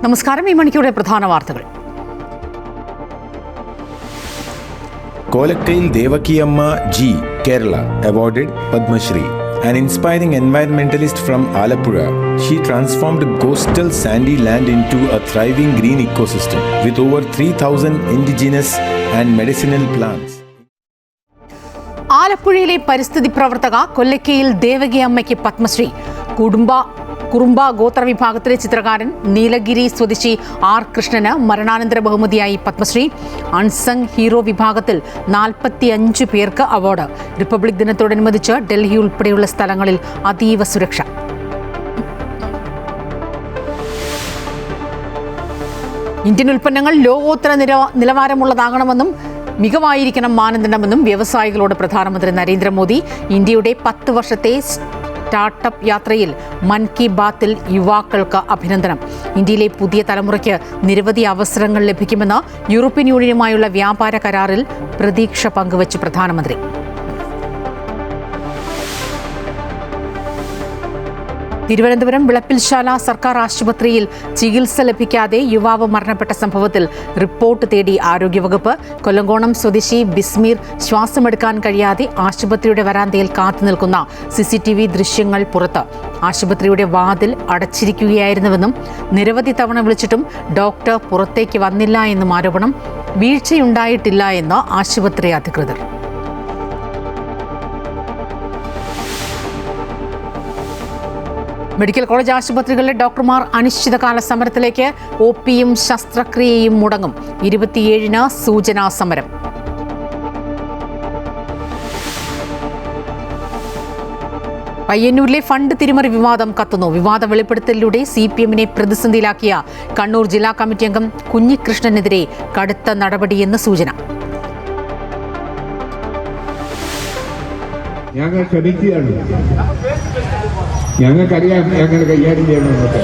നമസ്കാരം. ഈ മണിക്കൂറിലെ പ്രധാന വാർത്തകൾ. Kolakkail Devakiyamma G, Kerala, awarded Padma Shri. An inspiring environmentalist from Alappuzha, she transformed coastal sandy land into a thriving green ecosystem with over 3,000 indigenous and medicinal plants. ആലപ്പുഴയിലെ പരിസ്ഥിതി പ്രവർത്തക കൊല്ലക്കയിൽ ദേവകിയമ്മയ്ക്ക് പത്മശ്രീ. കുറുമ്പ ഗോത്ര വിഭാഗത്തിലെ ചിത്രകാരൻ നീലഗിരി സ്വദേശി ആർ കൃഷ്ണന് മരണാനന്തര ബഹുമതിയായി പത്മശ്രീ. അൺസങ് ഹീറോ വിഭാഗത്തിൽ 45 പേർക്ക് അവാർഡ്. റിപ്പബ്ലിക് ദിനത്തോടനുബന്ധിച്ച് ഡൽഹി ഉൾപ്പെടെയുള്ള സ്ഥലങ്ങളിൽ അതീവ സുരക്ഷ. ഇന്ത്യൻ ഉൽപ്പന്നങ്ങൾ ലോകോത്തര നിലവാരമുള്ളതാകണമെന്നും മികവായിരിക്കണം മാനദണ്ഡമെന്നും വ്യവസായികളോട് പ്രധാനമന്ത്രി നരേന്ദ്രമോദി. ഇന്ത്യയുടെ 10 വർഷത്തെ സ്റ്റാർട്ടപ്പ് യാത്രയിൽ മൻ കി ബാത്തിൽ യുവാക്കൾക്ക് അഭിനന്ദനം. ഇന്ത്യയിലെ പുതിയ തലമുറയ്ക്ക് നിരവധി അവസരങ്ങൾ ലഭിക്കുമെന്ന് യൂറോപ്യൻ യൂണിയനുമായുള്ള വ്യാപാര കരാറിൽ പ്രതീക്ഷ പങ്കുവച്ച് പ്രധാനമന്ത്രി. തിരുവനന്തപുരം വിളപ്പിൽശാല സർക്കാർ ആശുപത്രിയിൽ ചികിത്സ ലഭിക്കാതെ യുവാവ് മരണപ്പെട്ട സംഭവത്തിൽ റിപ്പോർട്ട് തേടി ആരോഗ്യവകുപ്പ്. കൊല്ലങ്കോണം സ്വദേശി ബിസ്മീർ ശ്വാസമെടുക്കാൻ കഴിയാതെ ആശുപത്രിയുടെ വരാന്തയിൽ കാത്തുനിൽക്കുന്ന CCTV ദൃശ്യങ്ങൾ പുറത്ത്. ആശുപത്രിയുടെ വാതിൽ അടച്ചിരിക്കുകയായിരുന്നുവെന്നും നിരവധി തവണ വിളിച്ചിട്ടും ഡോക്ടർ പുറത്തേക്ക് വന്നില്ല എന്നും ആരോപണം. വീഴ്ചയുണ്ടായിട്ടില്ല എന്ന് ആശുപത്രി അധികൃതർ. മെഡിക്കൽ കോളേജ് ആശുപത്രികളിലെ ഡോക്ടർമാർ അനിശ്ചിതകാല സമരത്തിലേക്ക്. OPയും ശസ്ത്രക്രിയയും മുടങ്ങും. 27-ന് സൂചനാ സമരം. പയ്യന്നൂരിലെ ഫണ്ട് തിരിമറി വിവാദം കത്തുന്നു. വിവാദ വെളിപ്പെടുത്തലിലൂടെ CPMനെ പ്രതിസന്ധിയിലാക്കിയ കണ്ണൂർ ജില്ലാ കമ്മിറ്റി അംഗം കുഞ്ഞികൃഷ്ണനെതിരെ കടുത്ത നടപടിയെന്ന് സൂചന. ഞങ്ങൾ ക്ഷമിക്കുകയാണ്. ഞങ്ങൾക്കറിയാം ഞങ്ങൾ കൈകാര്യം ചെയ്യണമെന്നൊക്കെ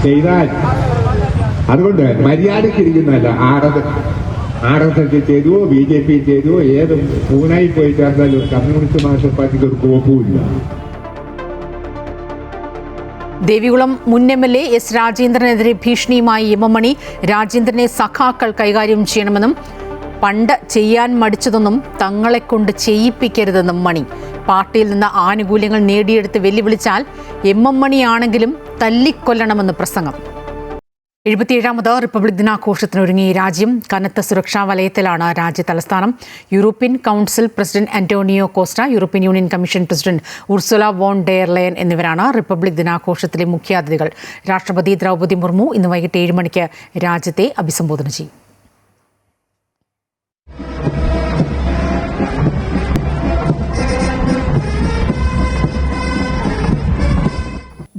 ചെയ്താൽ അതുകൊണ്ട് മര്യാദയ്ക്കിരിക്കുന്നതല്ല. RSS ചെയ്തുവോ BJP ചെയ്തുവോ ഏത് പൂനായി പോയി ചേർന്നാലും കമ്മ്യൂണിസ്റ്റ് മാർക്സിസ്റ്റ് പാർട്ടിക്ക് ഒരു കോപ്പുമില്ല. ദേവികുളം മുൻ MLA S രാജേന്ദ്രനെതിരെ ഭീഷണിയുമായി MMമണി. രാജേന്ദ്രനെ സഖാക്കൾ കൈകാര്യം ചെയ്യണമെന്നും പണ്ട് ചെയ്യാൻ മടിച്ചതൊന്നും തങ്ങളെക്കൊണ്ട് ചെയ്യിപ്പിക്കരുതെന്നും മണി. പാർട്ടിയിൽ നിന്ന് ആനുകൂല്യങ്ങൾ നേടിയെടുത്ത് വെല്ലുവിളിച്ചാൽ MMമണിയാണെങ്കിലും തല്ലിക്കൊല്ലണമെന്ന് പ്രസംഗം. 77ാമത് റിപ്പബ്ലിക് ദിനാഘോഷത്തിനൊരുങ്ങി രാജ്യം. കനത്ത സുരക്ഷാ വലയത്തിലാണ് രാജ്യ തലസ്ഥാനം. European council president Antonio Costa, European union commission president Ursula von der Leyen എന്നിവരാണ് റിപ്പബ്ലിക് ദിനാഘോഷത്തിലെ മുഖ്യാതിഥികൾ. രാഷ്ട്രപതി ദ്രൗപദി മുർമു ഇന്ന് വൈകിട്ട് 7 മണിക്ക് രാജ്യത്തെ അഭിസംബോധന ചെയ്യും.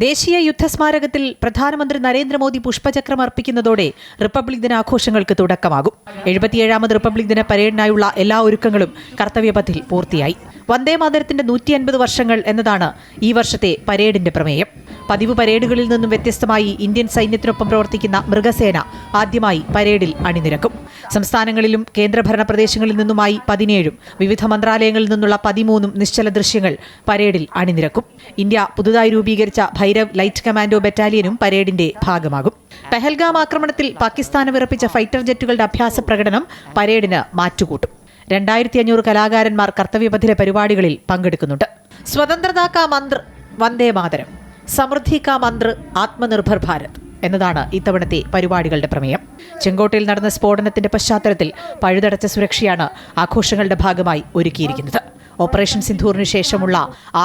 ദേശീയ യുദ്ധസ്മാരകത്തിൽ പ്രധാനമന്ത്രി നരേന്ദ്രമോദി പുഷ്പചക്രം അർപ്പിക്കുന്നതോടെ റിപ്പബ്ലിക് ദിനാഘോഷങ്ങൾക്ക് തുടക്കമാകും. 77ാമത് റിപ്പബ്ലിക് ദിന പരേഡിനായുള്ള എല്ലാ ഒരുക്കങ്ങളും കർത്തവ്യപഥിൽ പൂർത്തിയായി. വന്ദേമാതരത്തിന്റെ 150 വർഷങ്ങൾ എന്നതാണ് ഈ വർഷത്തെ പരേഡിന്റെ പ്രമേയം. പതിവ് പരേഡുകളിൽ നിന്നും വ്യത്യസ്തമായി ഇന്ത്യൻ സൈന്യത്തിനൊപ്പം പ്രവർത്തിക്കുന്ന മൃഗസേന ആദ്യമായി പരേഡിൽ അണിനിരക്കും. സംസ്ഥാനങ്ങളിലും കേന്ദ്രഭരണ പ്രദേശങ്ങളിൽ നിന്നുമായി 17ഉം വിവിധ മന്ത്രാലയങ്ങളിൽ നിന്നുള്ള 13 നിശ്ചല ദൃശ്യങ്ങൾ പരേഡിൽ അണിനിരക്കും. ഇന്ത്യ പുതുതായി രൂപീകരിച്ച ഭൈരവ് ലൈറ്റ് കമാൻഡോ ബറ്റാലിയനും പരേഡിന്റെ ഭാഗമാകും. പെഹൽഗാം ആക്രമണത്തിൽ പാകിസ്ഥാന് വിറപ്പിച്ച ഫൈറ്റർ ജെറ്റുകളുടെ അഭ്യാസ പ്രകടനം പരേഡിന് മാറ്റുകൂട്ടും. 2500 കലാകാരന്മാർ കർത്തവ്യപഥിലെ പരിപാടികളിൽ പങ്കെടുക്കുന്നുണ്ട്. സ്വതന്ത്രതാ കാ മന്ത്ര് വന്ദേ മാതരം, സമൃദ്ധി കാ മന്ത്ര് ആത്മനിർഭർ ഭാരത് എന്നതാണ് ഇത്തവണത്തെ പരിപാടികളുടെ പ്രമേയം. ചെങ്കോട്ടയിൽ നടന്ന സ്ഫോടനത്തിന്റെ പശ്ചാത്തലത്തിൽ പഴുതടച്ച സുരക്ഷയാണ് ആഘോഷങ്ങളുടെ ഭാഗമായി ഒരുക്കിയിരിക്കുന്നത്. ഓപ്പറേഷൻ സിന്ധൂറിന് ശേഷമുള്ള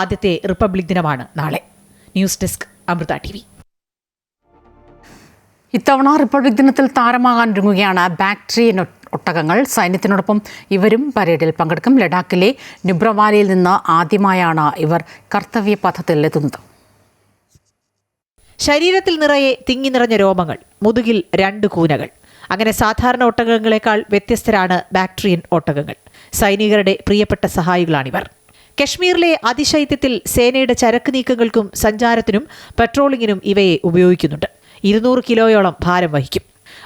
ആദ്യത്തെ റിപ്പബ്ലിക് ദിനമാണ് നാളെ. News desk Amrita TV. ഇത്തവണ റിപ്പബ്ലിക് ദിനത്തിൽ താരമാകാനൊരുങ്ങുകയാണ് ബാക്ട്രിയൻ ഒട്ടകങ്ങൾ. സൈന്യത്തിനോടൊപ്പം ഇവരും പരേഡിൽ പങ്കെടുക്കും. ലഡാക്കിലെ നുബ്രവാലിയിൽ നിന്ന് ആദ്യമായാണ് ഇവർ കർത്തവ്യപഥത്തിലെത്തുന്നത്. ശരീരത്തിൽ നിറയെ തിങ്ങി നിറഞ്ഞ രോമങ്ങൾ, മുതുകിൽ 2 കൂനകൾ. അങ്ങനെ സാധാരണ ഒട്ടകങ്ങളെക്കാൾ വ്യത്യസ്തരാണ് ബാക്ട്രിയൻ ഒട്ടകങ്ങൾ. സൈനികരുടെ പ്രിയപ്പെട്ട സഹായികളാണിവർ. കശ്മീരിലെ അതിശൈത്യത്തിൽ സേനയുടെ ചരക്ക് നീക്കങ്ങൾക്കും സഞ്ചാരത്തിനും പെട്രോളിങ്ങിനും ഇവയെ ഉപയോഗിക്കുന്നുണ്ട്. 200 കിലോയോളം ഭാരം വഹിക്കും.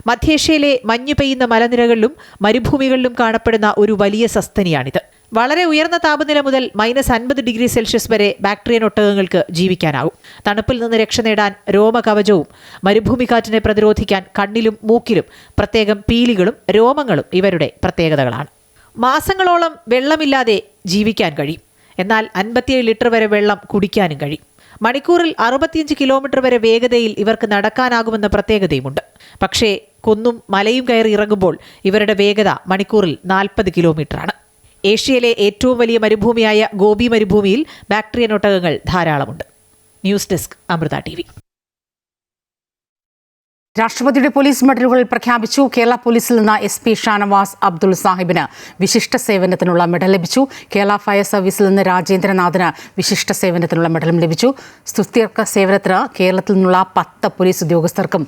മധ്യേഷ്യയിലെ മഞ്ഞു പെയ്യുന്ന മലനിരകളിലും മരുഭൂമികളിലും കാണപ്പെടുന്ന ഒരു വലിയ സസ്തനിയാണിത്. വളരെ ഉയർന്ന താപനില മുതൽ -50°C വരെ ബാക്ടീരിയൻ ഒട്ടകങ്ങൾക്ക് ജീവിക്കാനാവും. തണുപ്പിൽ നിന്ന് രക്ഷ നേടാൻ രോമകവചവും മരുഭൂമിക്കാറ്റിനെ പ്രതിരോധിക്കാൻ കണ്ണിലും മൂക്കിലും പ്രത്യേകം പീലികളും രോമങ്ങളും ഇവരുടെ പ്രത്യേകതകളാണ്. മാസങ്ങളോളം വെള്ളമില്ലാതെ ജീവിക്കാൻ കഴിയും. എന്നാൽ 57 ലിറ്റർ വരെ വെള്ളം കുടിക്കാനും കഴിയും. മണിക്കൂറിൽ 65 കിലോമീറ്റർ വരെ വേഗതയിൽ ഇവർക്ക് നടക്കാനാകുമെന്ന പ്രത്യേകതയുമുണ്ട്. പക്ഷേ കുന്നും മലയും കയറി ഇറങ്ങുമ്പോൾ ഇവരുടെ വേഗത മണിക്കൂറിൽ 40 കിലോമീറ്ററാണ്. ഏഷ്യയിലെ ഏറ്റവും വലിയ മരുഭൂമിയായ ഗോബി മരുഭൂമിയിൽ ബാക്ടീരിയൻ ഒട്ടകങ്ങൾ ധാരാളമുണ്ട്. News desk Amrita TV. രാഷ്ട്രപതിയുടെ പോലീസ് മെഡലുകൾ പ്രഖ്യാപിച്ചു. കേരള പോലീസിൽ നിന്ന് SP ഷാനവാസ് അബ്ദുൾ സാഹിബിന് വിശിഷ്ട സേവനത്തിനുള്ള മെഡൽ ലഭിച്ചു. കേരള ഫയർ സർവീസിൽ നിന്ന് രാജേന്ദ്രനാഥിന് വിശിഷ്ട സേവനത്തിനുള്ള മെഡലും ലഭിച്ചു. സ്തുത്യർക്ക സേവനത്തിന് കേരളത്തിൽ നിന്നുള്ള 10 പോലീസ് ഉദ്യോഗസ്ഥർക്കും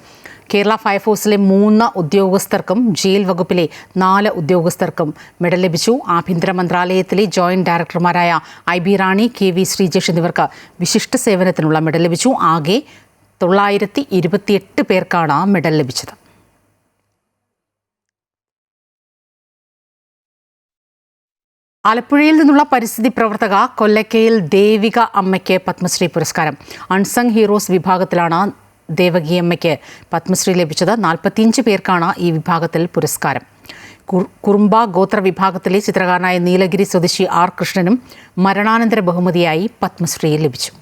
കേരള ഫയർഫോഴ്സിലെ 3 ഉദ്യോഗസ്ഥർക്കും ജയിൽ വകുപ്പിലെ 4 ഉദ്യോഗസ്ഥർക്കും മെഡൽ ലഭിച്ചു. ആഭ്യന്തര മന്ത്രാലയത്തിലെ ജോയിന്റ് ഡയറക്ടർമാരായ IB റാണി, KV ശ്രീജേഷ് എന്നിവർക്ക് വിശിഷ്ട സേവനത്തിനുള്ള മെഡൽ ലഭിച്ചു. ആകെ 928 പേർക്കാണ് മെഡൽ ലഭിച്ചത്. ആലപ്പുഴയിൽ നിന്നുള്ള പരിസ്ഥിതി പ്രവർത്തക കൊല്ലക്കയിൽ ദേവിക അമ്മയ്ക്ക് പത്മശ്രീ പുരസ്കാരം. അൺസങ് ഹീറോസ് വിഭാഗത്തിലാണ് ദേവകിയമ്മയ്ക്ക് പത്മശ്രീ ലഭിച്ചത്. 45 പേർക്കാണ് ഈ വിഭാഗത്തിൽ പുരസ്കാരം. കുറുമ്പ ഗോത്ര വിഭാഗത്തിലെ ചിത്രകാരനായ നീലഗിരി സ്വദേശി R കൃഷ്ണനും മരണാനന്തര ബഹുമതിയായി പത്മശ്രീ ലഭിച്ചു.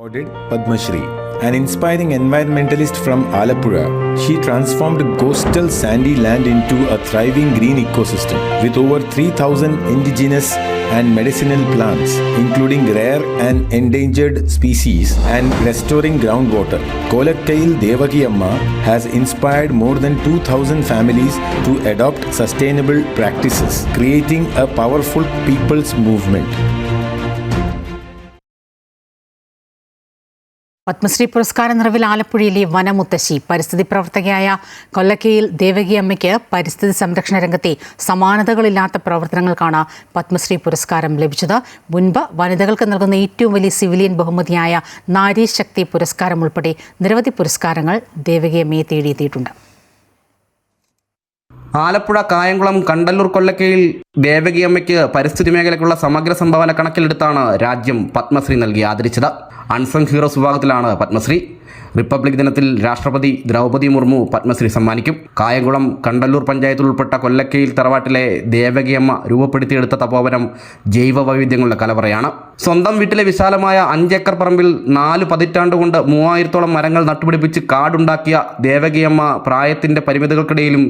Awarded Padma Shri. An inspiring environmentalist from Alappuzha, she transformed coastal sandy land into a thriving green ecosystem with over 3,000 indigenous and medicinal plants, including rare and endangered species, and restoring groundwater. Kolakkail Devaki Amma has inspired more than 2,000 families to adopt sustainable practices, creating a powerful people's movement. Padmashri പുരസ്കാര നിറവിൽ ആലപ്പുഴയിലെ വനമുത്തശ്ശി പരിസ്ഥിതി പ്രവർത്തകയായ കൊല്ലക്കയിൽ ദേവകി അമ്മയ്ക്ക് പരിസ്ഥിതി സംരക്ഷണ രംഗത്തെ സമാനതകളില്ലാത്ത പ്രവർത്തനങ്ങൾക്കാണ് പത്മശ്രീ പുരസ്കാരം ലഭിച്ചത്. മുൻപ് വനിതകൾക്ക് നൽകുന്ന ഏറ്റവും വലിയ സിവിലിയൻ ബഹുമതിയായ നാരി ശക്തി പുരസ്കാരം ഉൾപ്പെടെ നിരവധി പുരസ്കാരങ്ങൾ ദേവകി അമ്മയെ തേടിയെത്തിയിട്ടുണ്ട്. ആലപ്പുഴ കായംകുളം കണ്ടല്ലൂർ കൊല്ലക്കയിൽ ദേവകിയമ്മയ്ക്ക് പരിസ്ഥിതി മേഖലയ്ക്കുള്ള സമഗ്ര സംഭാവന കണക്കിലെടുത്താണ് രാജ്യം പത്മശ്രീ നൽകി ആദരിച്ചത്. അൺസങ് ഹീറോസ് വിഭാഗത്തിലാണ് പത്മശ്രീ. റിപ്പബ്ലിക് ദിനത്തിൽ രാഷ്ട്രപതി ദ്രൗപദി മുർമു പത്മശ്രീ സമ്മാനിക്കും. കായംകുളം കണ്ടല്ലൂർ പഞ്ചായത്തിൽ ഉൾപ്പെട്ട കൊല്ലക്കയിൽ തറവാട്ടിലെ ദേവകിയമ്മ രൂപപ്പെടുത്തിയെടുത്ത തപോവനം ജൈവ വൈവിധ്യങ്ങളുടെ കലവറയാണ്. സ്വന്തം വീട്ടിലെ വിശാലമായ 5 ഏക്കർ പറമ്പിൽ 4 പതിറ്റാണ്ട് കൊണ്ട് 3000-ഓളം മരങ്ങൾ നട്ടുപിടിപ്പിച്ച് കാടുണ്ടാക്കിയ ദേവകിയമ്മ പ്രായത്തിന്റെ പരിമിതികൾക്കിടയിലും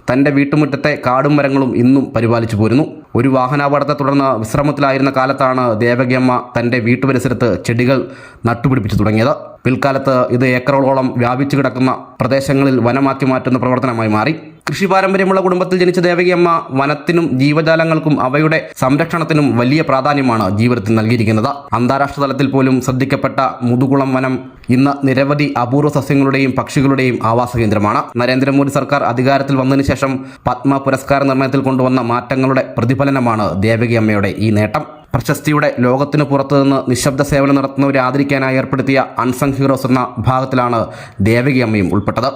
തന്റെ വീട്ടുമുറ്റത്തെ കാടും മരങ്ങളും ഇന്നും പരിപാലിച്ചു പോരുന്നു. ഒരു വാഹനാപകടത്തെ തുടർന്ന് വിശ്രമത്തിലായിരുന്ന കാലത്താണ് ദേവകിയമ്മ തന്റെ വീട്ടുപരിസരത്ത് ചെടികൾ നട്ടുപിടിപ്പിച്ചു തുടങ്ങിയത്. പിൽക്കാലത്ത് ഇത് ഏക്കറുകളോളം വ്യാപിച്ചു കിടക്കുന്ന പ്രദേശങ്ങളിൽ വനമാക്കി മാറ്റുന്ന പ്രവർത്തനമായി മാറി. കൃഷി പാരമ്പര്യമുള്ള കുടുംബത്തിൽ ജനിച്ച ദേവകിയമ്മ വനത്തിനും ജീവജാലങ്ങൾക്കും അവയുടെ സംരക്ഷണത്തിനും വലിയ പ്രാധാന്യമാണ് ജീവിതത്തിൽ നൽകിയിരിക്കുന്നത്. അന്താരാഷ്ട്ര തലത്തിൽ പോലും ശ്രദ്ധിക്കപ്പെട്ട മുതുകുളം വനം ഇന്ന് നിരവധി അപൂർവ സസ്യങ്ങളുടെയും പക്ഷികളുടെയും ആവാസ കേന്ദ്രമാണ്. നരേന്ദ്രമോദി സർക്കാർ അധികാരത്തിൽ വന്നതിന് ശേഷം പത്മ പുരസ്കാര നിർണയത്തിൽ കൊണ്ടുവന്ന മാറ്റങ്ങളുടെ പ്രതിഫലനമാണ് ദേവകിയമ്മയുടെ ഈ നേട്ടം. പ്രശസ്തിയുടെ ലോകത്തിനു പുറത്തുനിന്ന് നിശബ്ദ സേവനം നടത്തുന്നവരെ ആദരിക്കാനായി ഏർപ്പെടുത്തിയ അൺസങ് ഹീറോസ് എന്ന വിഭാഗത്തിലാണ് ദേവകിയമ്മയും ഉൾപ്പെട്ടത്.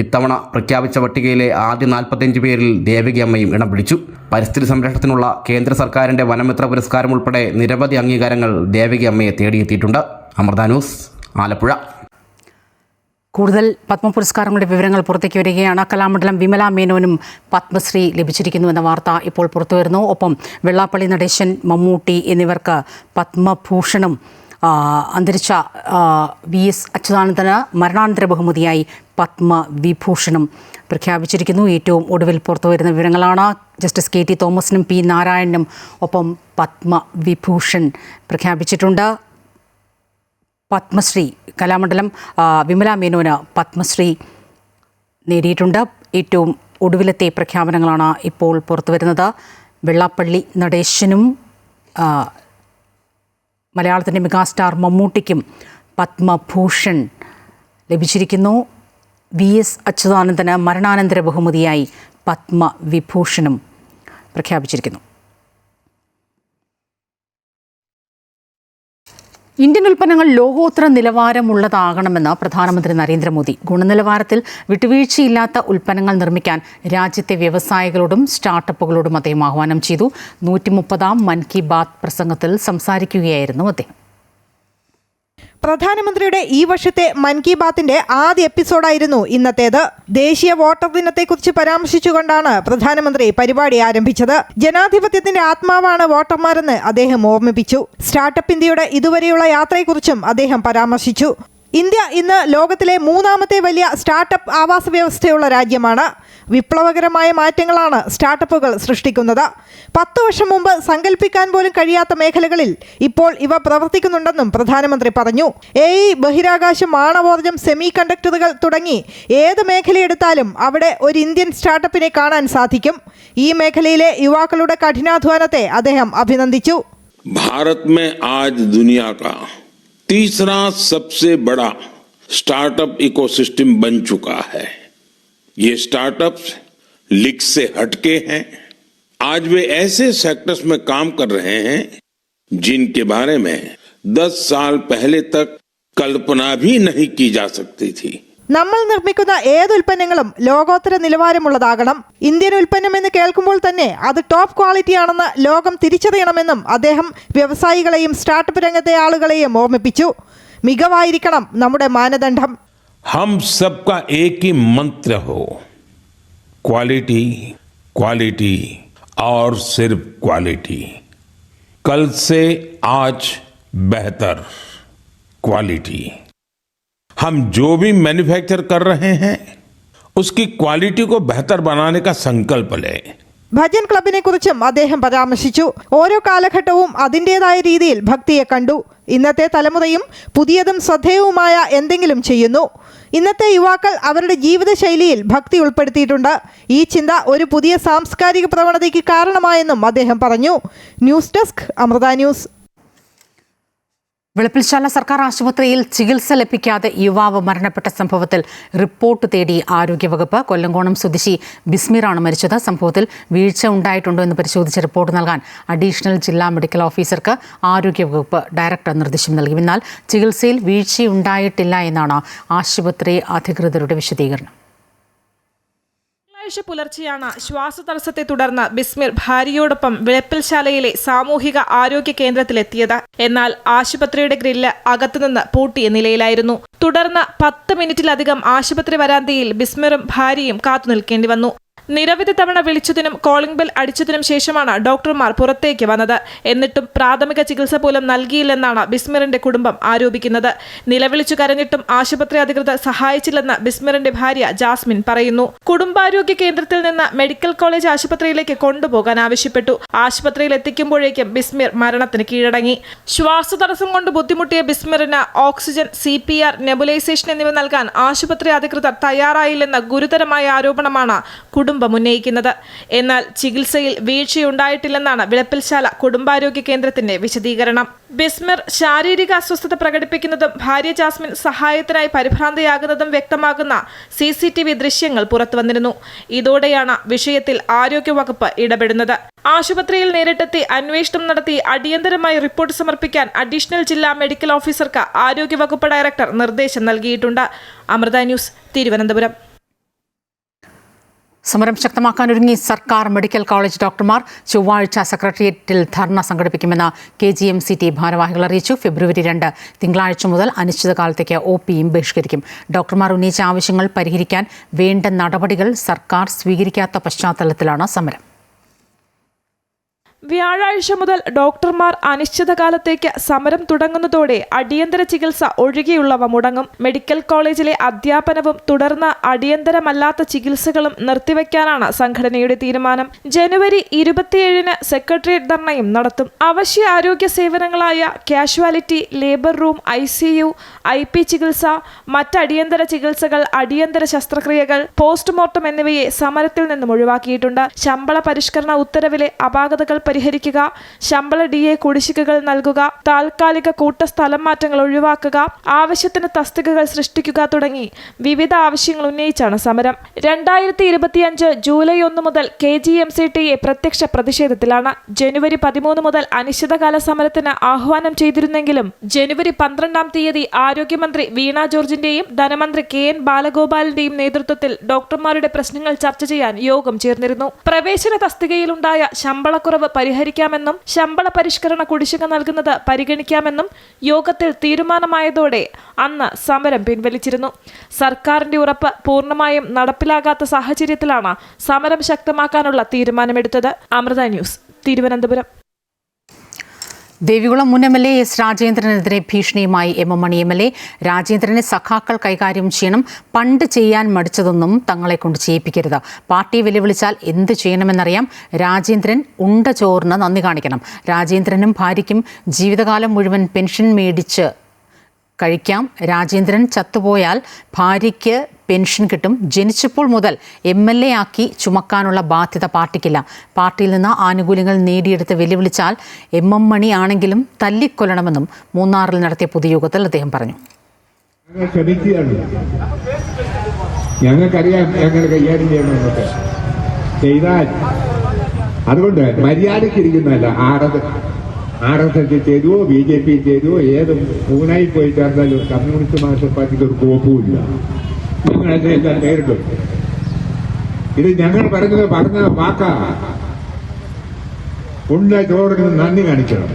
ഇത്തവണ പ്രഖ്യാപിച്ച പട്ടികയിലെ ആദ്യ 45 പേരിൽ ദേവകിയമ്മയും ഇടം പിടിച്ചു. പരിസ്ഥിതി സംരക്ഷണത്തിനുള്ള കേന്ദ്ര സർക്കാരിന്റെ വനമിത്ര പുരസ്കാരം ഉൾപ്പെടെ നിരവധി അംഗീകാരങ്ങൾ ദേവകിയമ്മയെ തേടിയെത്തിയിട്ടുണ്ട്. അമൃത ന്യൂസ്, ആലപ്പുഴ. കൂടുതൽ പത്മ പുരസ്കാരങ്ങളുടെ വിവരങ്ങൾ പുറത്തേക്ക് വരികയാണ്. കലാമണ്ഡലം വിമല മേനോനും പത്മശ്രീ ലഭിച്ചിരിക്കുന്നുവെന്ന വാർത്ത ഇപ്പോൾ പുറത്തുവരുന്നു. ഒപ്പം വെള്ളാപ്പള്ളി നടേശൻ, മമ്മൂട്ടി എന്നിവർക്ക് പത്മഭൂഷണും അന്തരിച്ച VS അച്യുതാനന്ദന് മരണാനന്തര ബഹുമതിയായി പത്മവിഭൂഷണും പ്രഖ്യാപിച്ചിരിക്കുന്നു. ഏറ്റവും ഒടുവിൽ പുറത്തുവരുന്ന വിവരങ്ങളാണ്. ജസ്റ്റിസ് KT തോമസിനും P നാരായണനും ഒപ്പം പത്മവിഭൂഷൺ പ്രഖ്യാപിച്ചിട്ടുണ്ട്. പത്മശ്രീ കലാമണ്ഡലം വിമല മേനോന് പത്മശ്രീ നേടിയിട്ടുണ്ട്. ഏറ്റവും ഒടുവിലത്തെ പ്രഖ്യാപനങ്ങളാണ് ഇപ്പോൾ പുറത്തുവരുന്നത്. വെള്ളാപ്പള്ളി നടേശനും മലയാളത്തിൻ്റെ മെഗാസ്റ്റാർ മമ്മൂട്ടിക്കും പത്മഭൂഷൺ ലഭിച്ചിരിക്കുന്നു. VS അച്യുതാനന്ദന് മരണാനന്തര ബഹുമതിയായി പത്മവിഭൂഷണും പ്രഖ്യാപിച്ചിരിക്കുന്നു. ഇന്ത്യൻ ഉൽപ്പന്നങ്ങൾ ലോകോത്തര നിലവാരമുള്ളതാകണമെന്ന് പ്രധാനമന്ത്രി നരേന്ദ്രമോദി. ഗുണനിലവാരത്തിൽ വിട്ടുവീഴ്ചയില്ലാത്ത ഉൽപ്പന്നങ്ങൾ നിർമ്മിക്കാൻ രാജ്യത്തെ വ്യവസായികളോടും സ്റ്റാർട്ടപ്പുകളോടും അദ്ദേഹം ആഹ്വാനം ചെയ്തു. 130-ാം മൻ കി ബാത്ത് പ്രസംഗത്തിൽ സംസാരിക്കുകയായിരുന്നു അദ്ദേഹം. പ്രധാനമന്ത്രിയുടെ ഈ വർഷത്തെ മൻ കി ബാത്തിന്റെ ആദ്യ എപ്പിസോഡായിരുന്നു ഇന്നത്തേത്. ദേശീയ വോട്ടർ ദിനത്തെക്കുറിച്ച് പരാമർശിച്ചുകൊണ്ടാണ് പ്രധാനമന്ത്രി പരിപാടി ആരംഭിച്ചത്. ജനാധിപത്യത്തിന്റെ ആത്മാവാണ് വോട്ടർമാരെന്ന് അദ്ദേഹം ഓർമ്മിപ്പിച്ചു. സ്റ്റാർട്ടപ്പ് ഇന്ത്യയുടെ ഇതുവരെയുള്ള യാത്രയെക്കുറിച്ചും അദ്ദേഹം പരാമർശിച്ചു. ഇന്ത്യ ഇന്ന് ലോകത്തിലെ 3ാമത്തെ വലിയ സ്റ്റാർട്ടപ്പ് ആവാസ വ്യവസ്ഥയുള്ള രാജ്യമാണ്. വിപ്ലവകരമായ മാറ്റങ്ങളാണ് സ്റ്റാർട്ടപ്പുകൾ സൃഷ്ടിക്കുന്നത്. 10 വർഷം മുമ്പ് സങ്കല്പിക്കാൻ പോലും കഴിയാത്ത മേഖലകളിൽ ഇപ്പോൾ ഇവ പ്രവർത്തിക്കുന്നുണ്ടെന്നും പ്രധാനമന്ത്രി പറഞ്ഞു. AI, ബഹിരാകാശം, ആണവോർജം, സെമി കണ്ടക്ടറുകൾ തുടങ്ങി ഏത് മേഖലയെടുത്താലും അവിടെ ഒരു ഇന്ത്യൻ സ്റ്റാർട്ടപ്പിനെ കാണാൻ സാധിക്കും. ഈ മേഖലയിലെ യുവാക്കളുടെ കഠിനാധ്വാനത്തെ അദ്ദേഹം അഭിനന്ദിച്ചു. भारत में आज दुनिया का तीसरा सबसे बड़ा स्टार्टअप इकोसिस्टम बन चुका है. ये स्टार्टअप्स लीग से हटके हैं. आज वे ऐसे सेक्टर्स में काम कर रहे हैं जिनके बारे में 10 साल पहले तक कल्पना भी नहीं की जा सकती थी. നമ്മൾ നിർമ്മിക്കുന്ന ഏത് ഉൽപ്പന്നങ്ങളും ലോകോത്തര നിലവാരമുള്ളതാകണം. ഇന്ത്യൻ ഉൽപ്പന്നം എന്ന് കേൾക്കുമ്പോൾ തന്നെ അത് ടോപ്പ് ക്വാളിറ്റി ആണെന്ന് ലോകം തിരിച്ചറിയണമെന്നും അദ്ദേഹം വ്യവസായികളെയും സ്റ്റാർട്ടപ്പ് രംഗത്തെ ആളുകളെയും ഓർമ്മിപ്പിച്ചു. മികവായിരിക്കണം നമ്മുടെ മാനദണ്ഡം. हम सबका एक ही मंत्र हो, क्वालिटी, क्वालिटी और सिर्फ क्वालिटी. कल से आज बेहतर क्वालिटी. हम जो भी मैन्युफैक्चर कर रहे हैं उसकी क्वालिटी को बेहतर बनाने का संकल्प लें. ഭജൻ ക്ലബിനെ കുറിച്ചും അദ്ദേഹം പരാമർശിച്ചു. ഓരോ കാലഘട്ടവും അതിൻ്റെതായ രീതിയിൽ ഭക്തിയെ കണ്ടു. ഇന്നത്തെ തലമുറയും പുതിയതും ശ്രദ്ധേയവുമായ എന്തെങ്കിലും ചെയ്യുന്നു. ഇന്നത്തെ യുവാക്കൾ അവരുടെ ജീവിതശൈലിയിൽ ഭക്തി ഉൾപ്പെടുത്തിയിട്ടുണ്ട്. ഈ ചിന്ത ഒരു പുതിയ സാംസ്കാരിക പ്രവണതയ്ക്ക് കാരണമായെന്നും അദ്ദേഹം പറഞ്ഞു. News desk, Amrita news. വെളുപ്പിൽശാല സർക്കാർ ആശുപത്രിയിൽ ചികിത്സ ലഭിക്കാതെ യുവാവ് മരണപ്പെട്ട സംഭവത്തിൽ റിപ്പോർട്ട് തേടി ആരോഗ്യവകുപ്പ്. കൊല്ലങ്കോണം സ്വദേശി ബിസ്മീറാണ് മരിച്ചത്. സംഭവത്തിൽ വീഴ്ച ഉണ്ടായിട്ടുണ്ടോ എന്ന് പരിശോധിച്ച് റിപ്പോർട്ട് നൽകാൻ അഡീഷണൽ ജില്ലാ മെഡിക്കൽ ഓഫീസർക്ക് ആരോഗ്യവകുപ്പ് ഡയറക്ടർ നിർദ്ദേശം നൽകി. എന്നാൽ ചികിത്സയിൽ വീഴ്ചയുണ്ടായിട്ടില്ല എന്നാണ് ആശുപത്രി അധികൃതരുടെ വിശദീകരണം. പുലർച്ചെയാണ് ശ്വാസതടസ്സത്തെ തുടർന്ന് ബിസ്മിർ ഭാര്യയോടൊപ്പം വെളുപ്പിൽശാലയിലെ സാമൂഹിക ആരോഗ്യ കേന്ദ്രത്തിലെത്തിയത്. എന്നാൽ ആശുപത്രിയുടെ ഗ്രില്ല് അകത്തുനിന്ന് പൂട്ടിയ നിലയിലായിരുന്നു. തുടർന്ന് 10 മിനിറ്റിലധികം ആശുപത്രി വരാന്തയിൽ ബിസ്മിറും ഭാര്യയും കാത്തുനിൽക്കേണ്ടി വന്നു. നിരവധി തവണ വിളിച്ചതിനും കോളിംഗ് ബെൽ അടിച്ചതിനും ശേഷമാണ് ഡോക്ടർമാർ പുറത്തേക്ക് വന്നത്. എന്നിട്ടും പ്രാഥമിക ചികിത്സ പോലും നൽകിയില്ലെന്നാണ് ബിസ്മിറിന്റെ കുടുംബം ആരോപിക്കുന്നത്. നിലവിളിച്ചു കരഞ്ഞിട്ടും ആശുപത്രി അധികൃതർ സഹായിച്ചില്ലെന്ന് ബിസ്മിറിന്റെ ഭാര്യ ജാസ്മിൻ പറയുന്നു. കുടുംബാരോഗ്യ കേന്ദ്രത്തിൽ നിന്ന് മെഡിക്കൽ കോളേജ് ആശുപത്രിയിലേക്ക് കൊണ്ടുപോകാൻ ആവശ്യപ്പെട്ടു. ആശുപത്രിയിൽ എത്തിക്കുമ്പോഴേക്കും ബിസ്മിർ മരണത്തിന് കീഴടങ്ങി. ശ്വാസതടസ്സം കൊണ്ട് ബുദ്ധിമുട്ടിയ ബിസ്മിറിന് ഓക്സിജൻ, CPR, നെബുലൈസേഷൻ എന്നിവ നൽകാൻ ആശുപത്രി അധികൃതർ തയ്യാറായില്ലെന്ന ഗുരുതരമായ ആരോപണമാണ് കുടുംബം ഉന്നയിക്കുന്നത്. എന്നാൽ ചികിത്സയിൽ വീഴ്ചയുണ്ടായിട്ടില്ലെന്നാണ് വിളപ്പിൽശാല കുടുംബാരോഗ്യ കേന്ദ്രത്തിന്റെ വിശദീകരണം. ബിസ്മിർ ശാരീരിക അസ്വസ്ഥത പ്രകടിപ്പിക്കുന്നതും ഭാര്യ ജാസ്മിൻ സഹായത്തിനായി പരിഭ്രാന്തയാകുന്നതും വ്യക്തമാകുന്ന CCTV ദൃശ്യങ്ങൾ പുറത്തുവന്നിരുന്നു. ഇതോടെയാണ് വിഷയത്തിൽ ആരോഗ്യവകുപ്പ് ഇടപെടുന്നത്. ആശുപത്രിയിൽ നേരിട്ടെത്തി അന്വേഷണം നടത്തി അടിയന്തരമായി റിപ്പോർട്ട് സമർപ്പിക്കാൻ അഡീഷണൽ ജില്ലാ മെഡിക്കൽ ഓഫീസർക്ക് ആരോഗ്യവകുപ്പ് ഡയറക്ടർ നിർദ്ദേശം നൽകിയിട്ടുണ്ട്. അമൃത ന്യൂസ്, തിരുവനന്തപുരം. സമരം ശക്തമാക്കാനൊരുങ്ങി സർക്കാർ മെഡിക്കൽ കോളേജ് ഡോക്ടർമാർ. ചൊവ്വാഴ്ച സെക്രട്ടേറിയറ്റിൽ ധർണ സംഘടിപ്പിക്കുമെന്ന് KGMCT ഭാരവാഹികൾ അറിയിച്ചു. ഫെബ്രുവരി 2 തിങ്കളാഴ്ച മുതൽ അനിശ്ചിതകാലത്തേക്ക് OPയും ബഹിഷ്കരിക്കും. ഡോക്ടർമാർ ഉന്നയിച്ച ആവശ്യങ്ങൾ പരിഹരിക്കാൻ വേണ്ട നടപടികൾ സർക്കാർ സ്വീകരിക്കാത്ത പശ്ചാത്തലത്തിലാണ് സമരം. വ്യാഴാഴ്ച മുതൽ ഡോക്ടർമാർ അനിശ്ചിതകാലത്തേക്ക് സമരം തുടങ്ങുന്നതോടെ അടിയന്തര ചികിത്സ ഒഴികെയുള്ളവ മുടങ്ങും. മെഡിക്കൽ കോളേജിലെ അധ്യാപനവും തുടർന്ന് അടിയന്തരമല്ലാത്ത ചികിത്സകളും നിർത്തിവെക്കാനാണ് സംഘടനയുടെ തീരുമാനം. ജനുവരി 27 സെക്രട്ടേറിയറ്റ് ധർണയും നടത്തും. അവശ്യ ആരോഗ്യ സേവനങ്ങളായ casualty, labour room, ICU, IP ചികിത്സ, മറ്റടിയന്തര ചികിത്സകൾ, അടിയന്തര ശസ്ത്രക്രിയകൾ, പോസ്റ്റ്മോർട്ടം എന്നിവയെ സമരത്തിൽ നിന്നും ഒഴിവാക്കിയിട്ടുണ്ട്. ശമ്പള പരിഷ്കരണ ഉത്തരവിലെ അപാകതകൾ പരിഹരിക്കുക, ശമ്പള DA കുടിശ്ശികകൾ നൽകുക, താൽക്കാലിക കൂട്ട സ്ഥലം മാറ്റങ്ങൾ ഒഴിവാക്കുക, ആവശ്യത്തിന് തസ്തികകൾ സൃഷ്ടിക്കുക തുടങ്ങി വിവിധ ആവശ്യങ്ങൾ ഉന്നയിച്ചാണ് സമരം. 2025 ജൂലൈ 1 മുതൽ KGMCTA പ്രത്യക്ഷ പ്രതിഷേധത്തിലാണ്. ജനുവരി 13 മുതൽ അനിശ്ചിതകാല സമരത്തിന് ആഹ്വാനം ചെയ്തിരുന്നെങ്കിലും ജനുവരി 12-ാം തീയതി ആരോഗ്യമന്ത്രി വീണ ജോർജിന്റെയും ധനമന്ത്രി KN ബാലഗോപാലിന്റെയും നേതൃത്വത്തിൽ ഡോക്ടർമാരുടെ പ്രശ്നങ്ങൾ ചർച്ച ചെയ്യാൻ യോഗം ചേർന്നിരുന്നു. പ്രവേശന തസ്തികയിലുണ്ടായ ശമ്പളക്കുറവ് പരിഹരിക്കാമെന്നും ശമ്പള പരിഷ്കരണ കുടിശ്ശിക നൽകുന്നത് പരിഗണിക്കാമെന്നും യോഗത്തിൽ തീരുമാനമായതോടെ അന്ന് സമരം പിൻവലിച്ചിരുന്നു. സർക്കാരിന്റെ ഉറപ്പ് പൂർണ്ണമായും നടപ്പിലാകാത്ത സാഹചര്യത്തിലാണ് സമരം ശക്തമാക്കാനുള്ള തീരുമാനമെടുത്തത്. അമൃത ന്യൂസ്, തിരുവനന്തപുരം. ദേവികുളം മുൻ MLA S രാജേന്ദ്രനെതിരെ ഭീഷണിയുമായി MM മണി MLA. രാജേന്ദ്രനെ സഖാക്കൾ കൈകാര്യം ചെയ്യണം, പണ്ട് ചെയ്യാൻ മടിച്ചതൊന്നും തങ്ങളെ കൊണ്ട് ചെയ്യിപ്പിക്കരുത്. പാർട്ടി വെല്ലുവിളിച്ചാൽ എന്ത് ചെയ്യണമെന്നറിയാം. രാജേന്ദ്രൻ ഉണ്ട ചോറിന് നന്ദി കാണിക്കണം. രാജേന്ദ്രനും ഭാര്യയ്ക്കും ജീവിതകാലം മുഴുവൻ പെൻഷൻ മേടിച്ച് കഴിക്കാം. രാജേന്ദ്രൻ ചത്തുപോയാൽ ഭാര്യയ്ക്ക് പെൻഷൻ കിട്ടും. ജനിച്ചപ്പോൾ മുതൽ MLA ആക്കി ചുമക്കാനുള്ള ബാധ്യത പാർട്ടിക്കില്ല. പാർട്ടിയിൽ നിന്ന് ആനുകൂല്യങ്ങൾ നേടിയെടുത്ത് വെല്ലുവിളിച്ചാൽ MM മണി ആണെങ്കിലും തല്ലിക്കൊല്ലണമെന്നും മൂന്നാറിൽ നടത്തിയ പൊതുയോഗത്തിൽ അദ്ദേഹം പറഞ്ഞു. ഞങ്ങൾക്കറിയാം ഞങ്ങൾ കൈകാര്യം ചെയ്യണമെന്നൊക്കെ ചെയ്താൽ അതുകൊണ്ട് മര്യാദയ്ക്കിരിക്കുന്നതല്ല. RSS ചെയ്തുവോ BJP ചെയ്തുവോ ഏത് പൂനായി പോയി ചേർന്നാലും കമ്മ്യൂണിസ്റ്റ് മാർക്സിസ്റ്റ് പാർട്ടിക്ക് ഒരു കോപ്പുമില്ല. ഞങ്ങളെല്ലാം എല്ലാം നേരിടും. ഇത് ഞങ്ങൾ പറഞ്ഞ വാക്കാ. ഉണ്ട ചോറിന് നന്ദി കാണിക്കണം.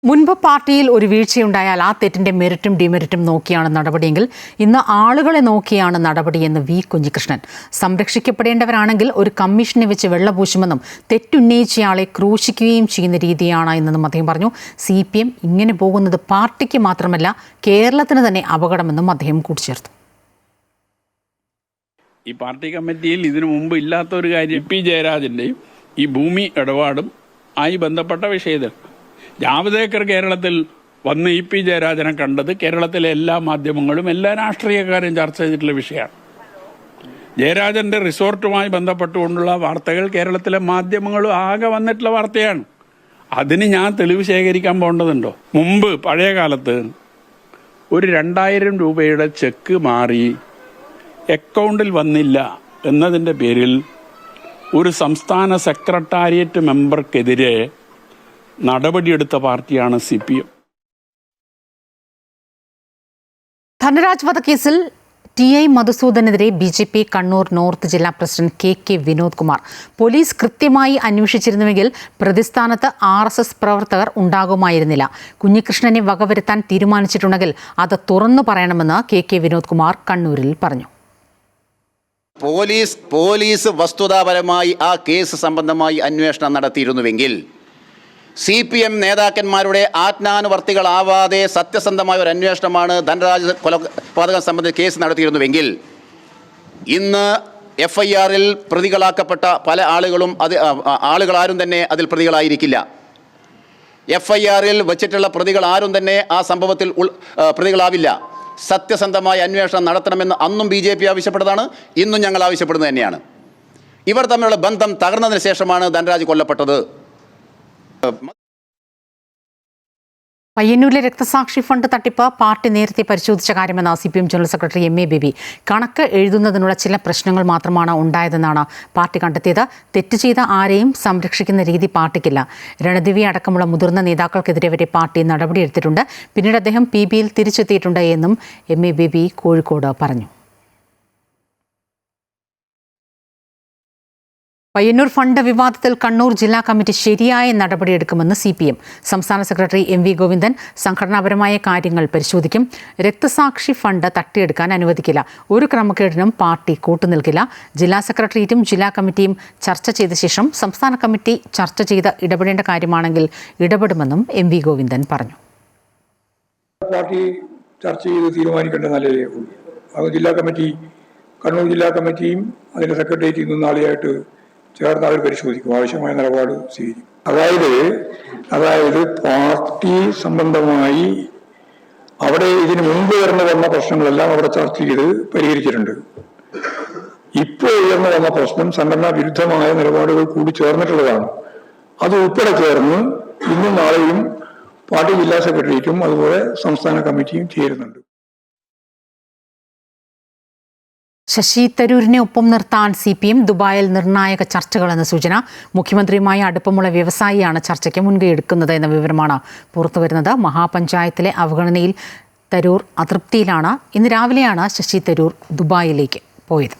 മുൻപ് പാർട്ടിയിൽ ഒരു വീഴ്ചയുണ്ടായാൽ ആ തെറ്റിന്റെ മെറിറ്റും ഡിമെറിറ്റും നോക്കിയാണ് നടപടിയെങ്കിൽ ഇന്ന് ആളുകളെ നോക്കിയാണ് നടപടിയെന്ന് V കുഞ്ഞികൃഷ്ണൻ. സംരക്ഷിക്കപ്പെടേണ്ടവരാണെങ്കിൽ ഒരു കമ്മീഷനെ വെച്ച് വെള്ളപൂശുമെന്നും തെറ്റുന്നയിച്ചയാളെ ക്രൂശിക്കുകയും ചെയ്യുന്ന രീതിയാണ് എന്നും അദ്ദേഹം പറഞ്ഞു. CPM ഇങ്ങനെ പോകുന്നത് പാർട്ടിക്ക് മാത്രമല്ല കേരളത്തിന് തന്നെ അപകടമെന്നും അദ്ദേഹം കൂട്ടിച്ചേർത്തു. ഈ പാർട്ടി കമ്മിറ്റിയിൽ ഇതിനു മുമ്പ് ഇല്ലാത്ത ഒരു കാര്യം P ജയരാജന്റെയും ഈ ഭൂമി ഇടപാടും ആയി ബന്ധപ്പെട്ട വിഷയത്തിൽ ജാവദേക്കർ കേരളത്തിൽ വന്ന് P ജയരാജനെ കണ്ടത് കേരളത്തിലെ എല്ലാ മാധ്യമങ്ങളും എല്ലാ രാഷ്ട്രീയക്കാരും ചർച്ച ചെയ്തിട്ടുള്ള വിഷയമാണ്. ജയരാജന്റെ റിസോർട്ടുമായി ബന്ധപ്പെട്ടുകൊണ്ടുള്ള വാർത്തകൾ കേരളത്തിലെ മാധ്യമങ്ങളും ആകെ വന്നിട്ടുള്ള വാർത്തയാണ്. അതിന് ഞാൻ തെളിവ് ശേഖരിക്കാൻ പോകേണ്ടതുണ്ടോ? മുമ്പ് പഴയ കാലത്ത് ഒരു 2000 രൂപയുടെ ചെക്ക് മാറി അക്കൗണ്ടിൽ വന്നില്ല എന്നതിൻ്റെ പേരിൽ ഒരു സംസ്ഥാന സെക്രട്ടേറിയറ്റ് മെമ്പർക്കെതിരെ നടപടിയെടുത്ത പാർട്ടിയാണ് CPM. ധനരാജ് വധക്കേസിൽ TI മധുസൂദനെതിരെ BJP കണ്ണൂർ നോർത്ത് ജില്ലാ president KK Vinod Kumar. Police കൃത്യമായി അന്വേഷിച്ചിരുന്നുവെങ്കിൽ പ്രതിസ്ഥാനത്ത് RSS പ്രവർത്തകർ ഉണ്ടാകുമായിരുന്നില്ല. കുഞ്ഞികൃഷ്ണനെ വകവരുത്താൻ തീരുമാനിച്ചിട്ടുണ്ടെങ്കിൽ അത് തുറന്നു പറയണമെന്ന് KK വിനോദ് കുമാർ കണ്ണൂരിൽ പറഞ്ഞു. പോലീസ് വസ്തുതാപരമായി ആ കേസ് സംബന്ധമായി അന്വേഷണം നടത്തിയിരുന്നുവെങ്കിൽ CPM നേതാക്കന്മാരുടെ ആജ്ഞാനുവർത്തികളാവാതെ സത്യസന്ധമായ ഒരു അന്വേഷണമാണ് ധനരാജ് കൊലപാതകം സംബന്ധിച്ച് കേസ് നടത്തിയിരുന്നുവെങ്കിൽ ഇന്ന് FIR-ൽ പ്രതികളാക്കപ്പെട്ട പല ആളുകളാരും തന്നെ അതിൽ പ്രതികളായിരിക്കില്ല. FIR-ൽ വച്ചിട്ടുള്ള പ്രതികൾ ആരും തന്നെ ആ സംഭവത്തിൽ പ്രതികളാവില്ല. സത്യസന്ധമായ അന്വേഷണം നടത്തണമെന്ന് അന്നും BJP ആവശ്യപ്പെട്ടതാണ്, ഇന്നും ഞങ്ങൾ ആവശ്യപ്പെടുന്നത് തന്നെയാണ്. ഇവർ തമ്മിലുള്ള ബന്ധം തകർന്നതിന് ശേഷമാണ് ധനരാജ് കൊല്ലപ്പെട്ടത്. പയ്യന്നൂരിലെ രക്തസാക്ഷി ഫണ്ട് തട്ടിപ്പ് പാർട്ടി നേരത്തെ പരിശോധിച്ച കാര്യമെന്ന് CPM general secretary MA baby. കണക്ക് എഴുതുന്നതിനുള്ള ചില പ്രശ്നങ്ങൾ മാത്രമാണ് ഉണ്ടായതെന്നാണ് പാർട്ടി കണ്ടെത്തിയത്. തെറ്റ് ചെയ്ത ആരെയും സംരക്ഷിക്കുന്ന രീതി പാർട്ടിക്കില്ല. രണദിവി അടക്കമുള്ള മുതിർന്ന നേതാക്കൾക്കെതിരെ വരെ പാർട്ടി നടപടിയെടുത്തിട്ടുണ്ട്. പിന്നീട് അദ്ദേഹം PBയിൽ തിരിച്ചെത്തിയിട്ടുണ്ട് എന്നും MA ബേബി കോഴിക്കോട് പറഞ്ഞു. പയ്യന്നൂർ ഫണ്ട് വിവാദത്തിൽ കണ്ണൂർ ജില്ലാ കമ്മിറ്റി ശരിയായ നടപടിയെടുക്കുമെന്ന് CPM. സംസ്ഥാന സെക്രട്ടറി MV ഗോവിന്ദൻ സംഘടനാപരമായ കാര്യങ്ങൾ പരിശോധിക്കും. രക്തസാക്ഷി ഫണ്ട് തട്ടിയെടുക്കാൻ അനുവദിക്കില്ല. ഒരു ക്രമക്കേടിനും പാർട്ടി കൂട്ടുനിൽക്കില്ല. ജില്ലാ സെക്രട്ടേറിയറ്റും ജില്ലാ കമ്മിറ്റിയും ചർച്ച ചെയ്ത ശേഷം സംസ്ഥാന കമ്മിറ്റി ചർച്ച ചെയ്ത് ഇടപെടേണ്ട കാര്യമാണെങ്കിൽ ഇടപെടുമെന്നും MV ഗോവിന്ദൻ പറഞ്ഞു. പാർട്ടി ചർച്ച ചെയ്ത് തീരുമാനിക്കേണ്ട നിലയിലേ ഉള്ളൂ. അത് ജില്ലാ കമ്മിറ്റി, കണ്ണൂർ ജില്ലാ കമ്മിറ്റിയും അതിൻ്റെ സെക്രട്ടേറിയറ്റ് ഇന്നും നാളെയായിട്ട് ചേർന്ന് അവർ പരിശോധിക്കും, ആവശ്യമായ നിലപാട് സ്വീകരിക്കും. അതായത് പാർട്ടി സംബന്ധമായി അവിടെ ഇതിന് മുൻപ് വന്ന പ്രശ്നങ്ങളെല്ലാം അവിടെ ചർച്ച ചെയ്ത് പരിഹരിച്ചിട്ടുണ്ട്. ഇപ്പോൾ ഉയർന്നു വന്ന പ്രശ്നം സംഘടനാ വിരുദ്ധമായ നിലപാടുകൾ കൂടി ചേർന്നിട്ടുള്ളതാണ്. അത് ഉൾപ്പെടെ ചേർന്ന് ഇന്നും നാളെയും പാർട്ടി ജില്ലാ സെക്രട്ടേറിയറ്റും അതുപോലെ സംസ്ഥാന കമ്മിറ്റിയും ചേരുന്നുണ്ട്. ശശി തരൂരിനെ ഒപ്പം നിർത്താൻ CPM ദുബായിൽ നിർണായക ചർച്ചകളെന്ന സൂചന. മുഖ്യമന്ത്രിയുമായി അടുപ്പമുള്ള വ്യവസായിയാണ് ചർച്ചയ്ക്ക് മുൻകൈയെടുക്കുന്നത് എന്ന വിവരമാണ് പുറത്തുവരുന്നത്. മഹാപഞ്ചായത്തിലെ അവഗണനയിൽ തരൂർ അതൃപ്തിയിലാണ്. ഇന്ന് രാവിലെയാണ് ശശി തരൂർ ദുബായിലേക്ക് പോയത്.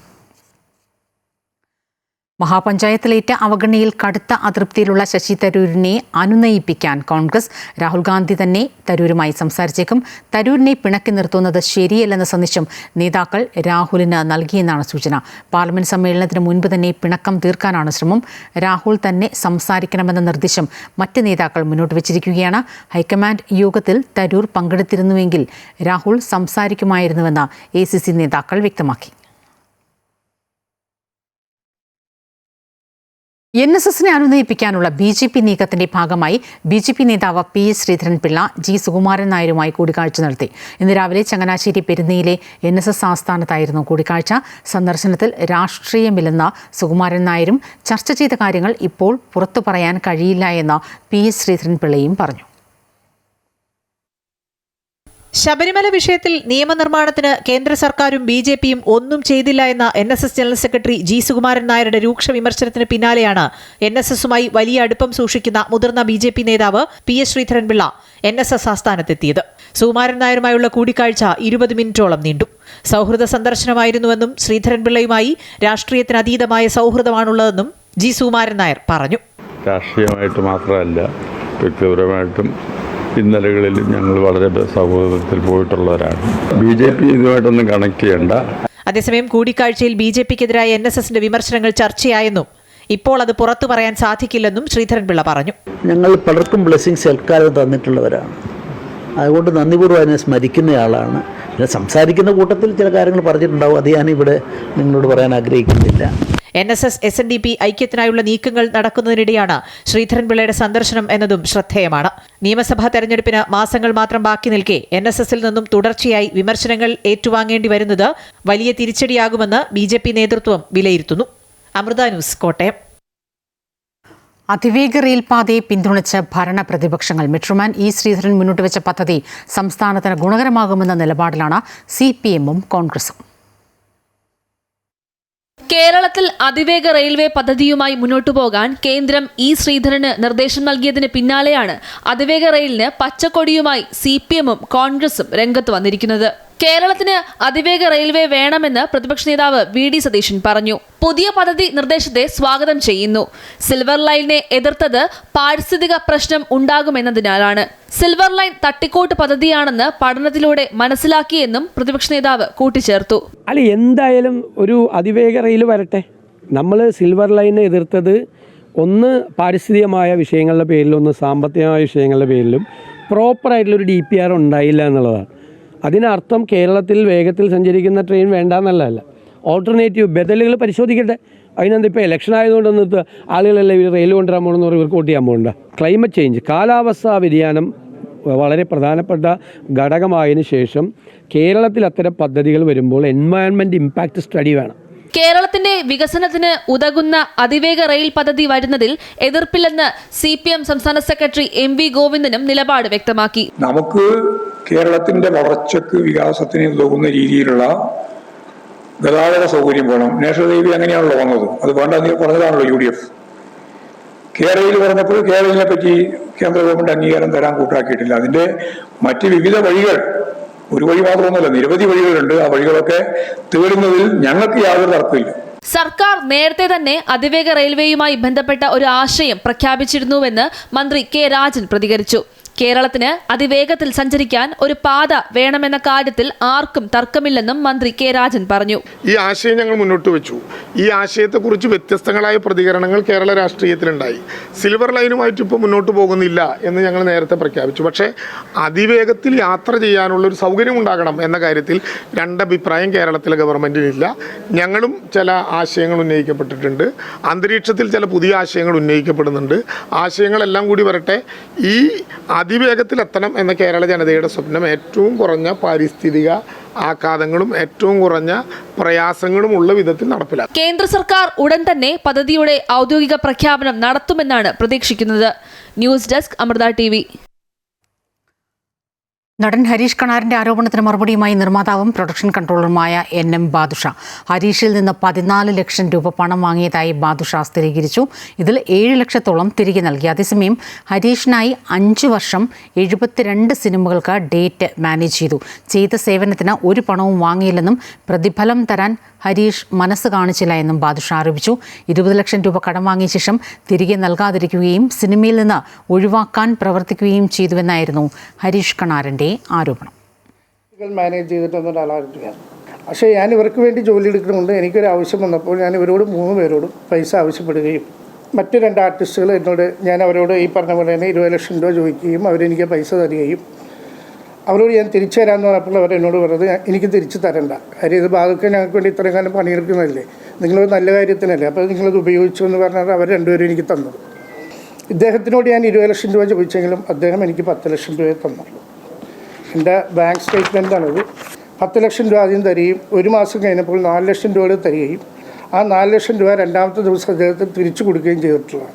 മഹാപഞ്ചായത്തിലേറ്റ അവഗണനയിൽ കടുത്ത അതൃപ്തിയിലുള്ള ശശി തരൂരിനെ അനുനയിപ്പിക്കാൻ കോൺഗ്രസ്. രാഹുൽ ഗാന്ധി തന്നെ തരൂരുമായി സംസാരിച്ചേക്കും. തരൂരിനെ പിണക്കി നിർത്തുന്നത് ശരിയല്ലെന്ന സന്ദേശം നേതാക്കൾ രാഹുലിന് നൽകിയെന്നാണ് സൂചന. പാർലമെന്റ് സമ്മേളനത്തിന് മുൻപ് തന്നെ പിണക്കം തീർക്കാനാണ് ശ്രമം. രാഹുൽ തന്നെ സംസാരിക്കണമെന്ന നിർദ്ദേശം മറ്റ് നേതാക്കൾ മുന്നോട്ട് വച്ചിരിക്കുകയാണ്. ഹൈക്കമാൻഡ് യോഗത്തിൽ തരൂർ പങ്കെടുത്തിരുന്നുവെങ്കിൽ രാഹുൽ സംസാരിക്കുമായിരുന്നുവെന്ന് ACC നേതാക്കൾ വ്യക്തമാക്കി. NSSനെ അനുനയിപ്പിക്കാനുള്ള BJP നീക്കത്തിന്റെ ഭാഗമായി BJP നേതാവ് PS ശ്രീധരൻപിള്ള G സുകുമാരൻ നായരുമായി കൂടിക്കാഴ്ച നടത്തി. ഇന്ന് രാവിലെ ചങ്ങനാശ്ശേരി പെരുന്നയിലെ NSS ആസ്ഥാനത്തായിരുന്നു കൂടിക്കാഴ്ച. സന്ദർശനത്തിൽ രാഷ്ട്രീയമില്ലെന്ന് സുകുമാരൻ നായരും ചർച്ച ചെയ്ത കാര്യങ്ങൾ ഇപ്പോൾ പുറത്തു പറയാൻ കഴിയില്ല എന്ന് PS ശ്രീധരൻപിള്ളയും പറഞ്ഞു. ശബരിമല വിഷയത്തിൽ നിയമനിർമ്മാണത്തിന് കേന്ദ്ര സർക്കാരും BJPയും ഒന്നും ചെയ്തില്ല എന്ന NSS general secretary G Sukumaran നായരുടെ രൂക്ഷ വിമർശനത്തിന് പിന്നാലെയാണ് NSSുമായി വലിയ അടുപ്പം സൂക്ഷിക്കുന്ന മുതിർന്ന BJP നേതാവ് PS ശ്രീധരൻപിള്ള NSS ആസ്ഥാനത്തെത്തിയത്. സുകുമാരൻ നായരുമായുള്ള കൂടിക്കാഴ്ച 20 മിനിറ്റോളം നീണ്ടു. സൗഹൃദ സന്ദർശനമായിരുന്നുവെന്നും ശ്രീധരൻപിള്ളയുമായി രാഷ്ട്രീയത്തിനതീതമായ സൗഹൃദമാണുള്ളതെന്നും G സുകുമാരൻ നായർ പറഞ്ഞു. രാഷ്ട്രീയമായിട്ട് മാത്രമല്ല, വ്യക്തിപരമായിട്ടും ഇന്നലകളിൽ ഞങ്ങൾ വളരെ സൗഹൃദത്തിൽ പോയിട്ടുള്ളവരാണ്. BJP ഇതുമായിട്ടൊന്നും കണക്ട് ചെയ്യണ്ട. അതേസമയം കൂടിക്കാഴ്ചയിൽ BJPക്കെതിരായ NSSന്റെ വിമർശനങ്ങൾ ചർച്ചയായെന്നും ഇപ്പോൾ അത് പുറത്തു പറയാൻ സാധിക്കില്ലെന്നും ശ്രീധരൻപിള്ള പറഞ്ഞു. ഞങ്ങൾ പലർക്കും ബ്ലെസ്സിങ്സ് എൽക്കാലം തന്നിട്ടുള്ളവരാണ്. അതുകൊണ്ട് നന്ദിപൂർവ്വം അതിനെ സ്മരിക്കുന്നയാളാണ്. പിന്നെ സംസാരിക്കുന്ന കൂട്ടത്തിൽ ചില കാര്യങ്ങൾ പറഞ്ഞിട്ടുണ്ടാവും. അത് ഞാനിവിടെ നിങ്ങളോട് പറയാൻ ആഗ്രഹിക്കുന്നില്ല. NSS SNDP ഐക്യത്തിനായുള്ള നീക്കങ്ങൾ നടക്കുന്നതിനിടെയാണ് ശ്രീധരൻപിള്ളയുടെ സന്ദർശനം എന്നതും ശ്രദ്ധേയമാണ്. നിയമസഭാ തെരഞ്ഞെടുപ്പിന് മാസങ്ങൾ മാത്രം ബാക്കി നിൽക്കെ NSSൽ നിന്നും തുടർച്ചയായി വിമർശനങ്ങൾ ഏറ്റുവാങ്ങേണ്ടി വരുന്നത് വലിയ തിരിച്ചടിയാകുമെന്ന് BJP നേതൃത്വം വിലയിരുത്തുന്നു. അമൃത ന്യൂസ്, കോട്ടയം. അതിവേഗ റെയിൽപാതയെ പിന്തുണച്ച് ഭരണ പ്രതിപക്ഷങ്ങൾ. മെട്രോമാൻ E ശ്രീധരൻ മുന്നോട്ട് വെച്ച പദ്ധതി സംസ്ഥാനത്തിന് ഗുണകരമാകുമെന്ന നിലപാടിലാണ് CPMഉം കോൺഗ്രസും. കേരളത്തിൽ അതിവേഗ റെയിൽവേ പദ്ധതിയുമായി മുന്നോട്ടു പോകാൻ കേന്ദ്രം E ശ്രീധരന് നിർദ്ദേശം നൽകിയതിന് പിന്നാലെയാണ് അതിവേഗ റെയിലിന് പച്ചക്കൊടിയുമായി CPMഉം കോൺഗ്രസും രംഗത്ത് വന്നിരിക്കുന്നത്. കേരളത്തിന് അതിവേഗ റെയിൽവേ വേണമെന്ന് പ്രതിപക്ഷ നേതാവ് VD സതീശൻ പറഞ്ഞു. പുതിയ പദ്ധതി നിർദ്ദേശത്തെ സ്വാഗതം ചെയ്യുന്നു. സിൽവർ ലൈനിനെ എതിർത്തത് പാരിസ്ഥിതിക പ്രശ്നം ഉണ്ടാകുമെന്നതിനാലാണ്. സിൽവർ ലൈൻ തട്ടിക്കോട്ട് പദ്ധതിയാണെന്ന് പഠനത്തിലൂടെ മനസ്സിലാക്കിയെന്നും പ്രതിപക്ഷ നേതാവ് കൂട്ടിച്ചേർത്തു. അല്ല, എന്തായാലും ഒരു അതിവേഗ റെയിൽ വരട്ടെ. നമ്മൾ സിൽവർ ലൈനെ എതിർത്തത് ഒന്ന് പാരിസ്ഥിതികമായ വിഷയങ്ങളുടെ പേരിലും ഒന്ന് സാമ്പത്തികമായ വിഷയങ്ങളുടെ പേരിലും പ്രോപ്പറായിട്ടുള്ളൊരു DPR ഉണ്ടായില്ല എന്നുള്ളതാണ്. അതിനർത്ഥം കേരളത്തിൽ വേഗത്തിൽ സഞ്ചരിക്കുന്ന ട്രെയിൻ വേണ്ടാന്നുള്ളതല്ല. ഓൾട്ടർനേറ്റീവ് ബദലുകൾ പരിശോധിക്കട്ടെ. അതിനെന്താ ഇപ്പോൾ ഇലക്ഷൻ ആയതുകൊണ്ടൊന്ന് ആളുകളെല്ലാം ഇവർ റെയിൽ കൊണ്ടുവരാൻ പോകണമെന്ന് പറഞ്ഞ് ഇവർക്ക് വോട്ട് ചെയ്യാൻ പോകണ്ട. ക്ലൈമറ്റ് ചേഞ്ച്, കാലാവസ്ഥാ വ്യതിയാനം വളരെ പ്രധാനപ്പെട്ട ഘടകമായതിനു ശേഷം കേരളത്തിൽ അത്തരം പദ്ധതികൾ വരുമ്പോൾ എൻവയൺമെൻറ്റ് ഇമ്പാക്റ്റ് സ്റ്റഡി വേണം. കേരളത്തിന്റെ വികസനത്തിന് ഉതകുന്ന അതിവേഗ റെയിൽ പദ്ധതി വരുന്നതിൽ എതിർപ്പില്ലെന്ന് CPM സംസ്ഥാന സെക്രട്ടറി MV ഗോവിന്ദനും നിലപാട് വ്യക്തമാക്കി. നമുക്ക് കേരളത്തിന്റെ വളർച്ചയ്ക്ക് വികാസത്തിന് ഉതകുന്ന രീതിയിലുള്ള ഗതാഗത സൗകര്യം വേണം. നാഷണൽ ഹൈവേ അങ്ങനെയാണല്ലോ വന്നത്. അത് വേണ്ടെന്ന് പറഞ്ഞതാണല്ലോ UDF. കേരളയിൽ പറഞ്ഞപ്പോൾ കേരളത്തിനെ പറ്റി കേന്ദ്ര ഗവൺമെന്റ് അംഗീകാരം തരാൻ കൂട്ടാക്കിയിട്ടില്ല. അതിന്റെ മറ്റ് വിവിധ വഴികൾ, ഒരു വഴി മാത്രമൊന്നുമല്ല, നിരവധി വഴികളുണ്ട്. ആ വഴികളൊക്കെ തേടുന്നതിൽ ഞങ്ങൾക്ക് യാതൊരു തർക്കമില്ല. സർക്കാർ നേരത്തെ തന്നെ അതിവേഗ റെയിൽവേയുമായി ബന്ധപ്പെട്ട ഒരു ആശയം പ്രഖ്യാപിച്ചിരുന്നുവെന്ന് മന്ത്രി K രാജൻ പ്രതികരിച്ചു. കേരളത്തിന് അതിവേഗത്തിൽ സഞ്ചരിക്കാൻ ഒരു പാത വേണമെന്ന കാര്യത്തിൽ ആർക്കും തർക്കമില്ലെന്നും മന്ത്രി K രാജൻ പറഞ്ഞു. ഈ ആശയം ഞങ്ങൾ മുന്നോട്ട് വെച്ചു. ഈ ആശയത്തെക്കുറിച്ച് വ്യത്യസ്തങ്ങളായ പ്രതികരണങ്ങൾ കേരള രാഷ്ട്രീയത്തിലുണ്ടായി. സിൽവർ ലൈനുമായിട്ട് ഇപ്പോൾ മുന്നോട്ട് പോകുന്നില്ല എന്ന് ഞങ്ങൾ നേരത്തെ പ്രഖ്യാപിച്ചു. പക്ഷേ അതിവേഗത്തിൽ യാത്ര ചെയ്യാനുള്ള ഒരു സൗകര്യം ഉണ്ടാകണം എന്ന കാര്യത്തിൽ രണ്ടഭിപ്രായം കേരളത്തിലെ ഗവൺമെൻറ്റിനില്ല. ഞങ്ങളും ചില ആശയങ്ങൾ ഉന്നയിക്കപ്പെട്ടിട്ടുണ്ട്. അന്തരീക്ഷത്തിൽ ചില പുതിയ ആശയങ്ങൾ ഉന്നയിക്കപ്പെടുന്നുണ്ട്. ആശയങ്ങളെല്ലാം കൂടി വരട്ടെ. ഈ അതിവേഗത്തിൽ എത്തണം എന്ന കേരള ജനതയുടെ സ്വപ്നം ഏറ്റവും കുറഞ്ഞ പാരിസ്ഥിതിക ആഘാതങ്ങളും ഏറ്റവും കുറഞ്ഞ പ്രയാസങ്ങളും ഉള്ള വിധത്തിൽ നടപ്പിലാക്കും. കേന്ദ്ര സർക്കാർ ഉടൻ തന്നെ പദ്ധതിയുടെ ഔദ്യോഗിക പ്രഖ്യാപനം നടത്തുമെന്നാണ് പ്രതീക്ഷിക്കുന്നത്. News desk Amrita TV. നടൻ ഹരീഷ് കണാറിന്റെ ആരോപണത്തിന് മറുപടിയുമായി നിർമ്മാതാവും പ്രൊഡക്ഷൻ കൺട്രോളറുമായ NM ബാദുഷ ഹരീഷിൽ നിന്ന് 14 ലക്ഷം രൂപ പണം വാങ്ങിയതായി ബാദുഷ സ്ഥിരീകരിച്ചു. ഇതിൽ 7 ലക്ഷത്തോളം തിരികെ നൽകി. അതേസമയം ഹരീഷിനായി 5 വർഷം 72 സിനിമകൾക്ക് ഡേറ്റ് മാനേജ് ചെയ്തു. ചെയ്ത സേവനത്തിന് ഒരു പണവും വാങ്ങിയില്ലെന്നും പ്രതിഫലം തരാൻ ഹരീഷ് മനസ്സ് കാണിച്ചില്ല എന്നും ബാദുഷ ആരോപിച്ചു. 20 ലക്ഷം രൂപ കടം വാങ്ങിയ ശേഷം തിരികെ നൽകാതിരിക്കുകയും സിനിമയിൽ നിന്ന് ഒഴിവാക്കാൻ പ്രവർത്തിക്കുകയും ചെയ്തുവെന്നായിരുന്നു ഹരീഷ് കണാറിന്റെ ആരോപണം. മാനേജ് ചെയ്തിട്ടൊന്നും ഒരാളായിട്ടില്ല. പക്ഷേ ഞാൻ ഇവർക്ക് വേണ്ടി ജോലി എടുക്കുന്നുണ്ട്. എനിക്കൊരു ആവശ്യം വന്നപ്പോൾ ഞാൻ ഇവരോട് 3 പേരോടും പൈസ ആവശ്യപ്പെടുകയും മറ്റ് 2 ആർട്ടിസ്റ്റുകൾ ഞാൻ അവരോട് ഈ പറഞ്ഞ പോലെ തന്നെ 20 ലക്ഷം രൂപ ചോദിക്കുകയും അവരെനിക്ക് പൈസ തരികയും അവരോട് ഞാൻ തിരിച്ചു തരാമെന്ന് പറഞ്ഞപ്പോൾ അവരെന്നോട് പറഞ്ഞത് എനിക്ക് തിരിച്ചു തരണ്ട, കാര്യം ഇത് ബാധക്ക് ഞങ്ങൾക്ക് വേണ്ടി ഇത്രയും കാലം പണിയെടുക്കുന്നതല്ലേ, നിങ്ങളൊരു നല്ല കാര്യത്തിനല്ലേ, അപ്പോൾ നിങ്ങളത് ഉപയോഗിച്ചു എന്ന് പറഞ്ഞാൽ അവർ 2 പേരും എനിക്ക് തന്നത്. ഇദ്ദേഹത്തിനോട് ഞാൻ 20 ലക്ഷം രൂപ ചോദിച്ചെങ്കിലും അദ്ദേഹം എനിക്ക് 10 ലക്ഷം രൂപയെ തന്നുള്ളൂ. എൻ്റെ ബാങ്ക് സ്റ്റേറ്റ്മെൻറ്റാണത്. 10 ലക്ഷം രൂപ ആദ്യം തരികയും 1 മാസം കഴിഞ്ഞപ്പോൾ 4 ലക്ഷം രൂപ തരികയും ആ 4 ലക്ഷം രൂപ 2ാമത്തെ ദിവസം അദ്ദേഹത്തിന് തിരിച്ചു കൊടുക്കുകയും ചെയ്തിട്ടുള്ളതാണ്.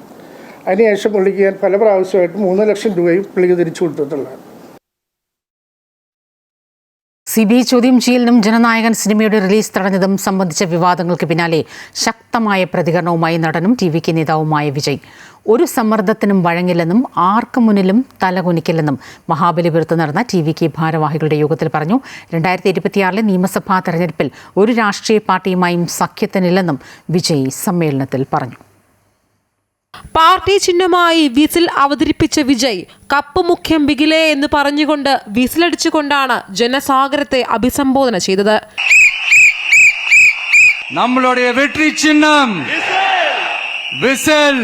അതിനുശേഷം പുള്ളിക്ക് ഞാൻ പല പ്രാവശ്യമായിട്ട് 3 ലക്ഷം രൂപയും പുള്ളിക്ക് തിരിച്ചു കൊടുത്തിട്ടുള്ളതാണ്. CBI ചോദ്യം ചെയ്യലിനും ജനനായകൻ സിനിമയുടെ റിലീസ് തടഞ്ഞതും സംബന്ധിച്ച വിവാദങ്ങൾക്ക് പിന്നാലെ ശക്തമായ പ്രതികരണവുമായി നടനും TVK നേതാവുമായ വിജയ്. ഒരു സമ്മർദ്ദത്തിനും വഴങ്ങില്ലെന്നും ആർക്കു മുന്നിലും തലകുനിക്കില്ലെന്നും മഹാബലിപുരത്ത് നടന്ന TVK ഭാരവാഹികളുടെ യോഗത്തിൽ പറഞ്ഞു. 2026 നിയമസഭാ തെരഞ്ഞെടുപ്പിൽ ഒരു രാഷ്ട്രീയ പാർട്ടിയുമായും സഖ്യത്തിനില്ലെന്നും വിജയ് സമ്മേളനത്തിൽ പറഞ്ഞു. പാർട്ടി ചിഹ്നമായി വിസിൽ അവതരിപ്പിച്ച വിജയ് കപ്പ് മുഖ്യം ബിഗിലേ എന്ന് പറഞ്ഞുകൊണ്ട് വിസിലടിച്ചുകൊണ്ടാണ് ജനസാഗരത്തെ അഭിസംബോധന ചെയ്തത്. നമ്മളുടെ വെട്രി ചിഹ്നം വിസിൽ,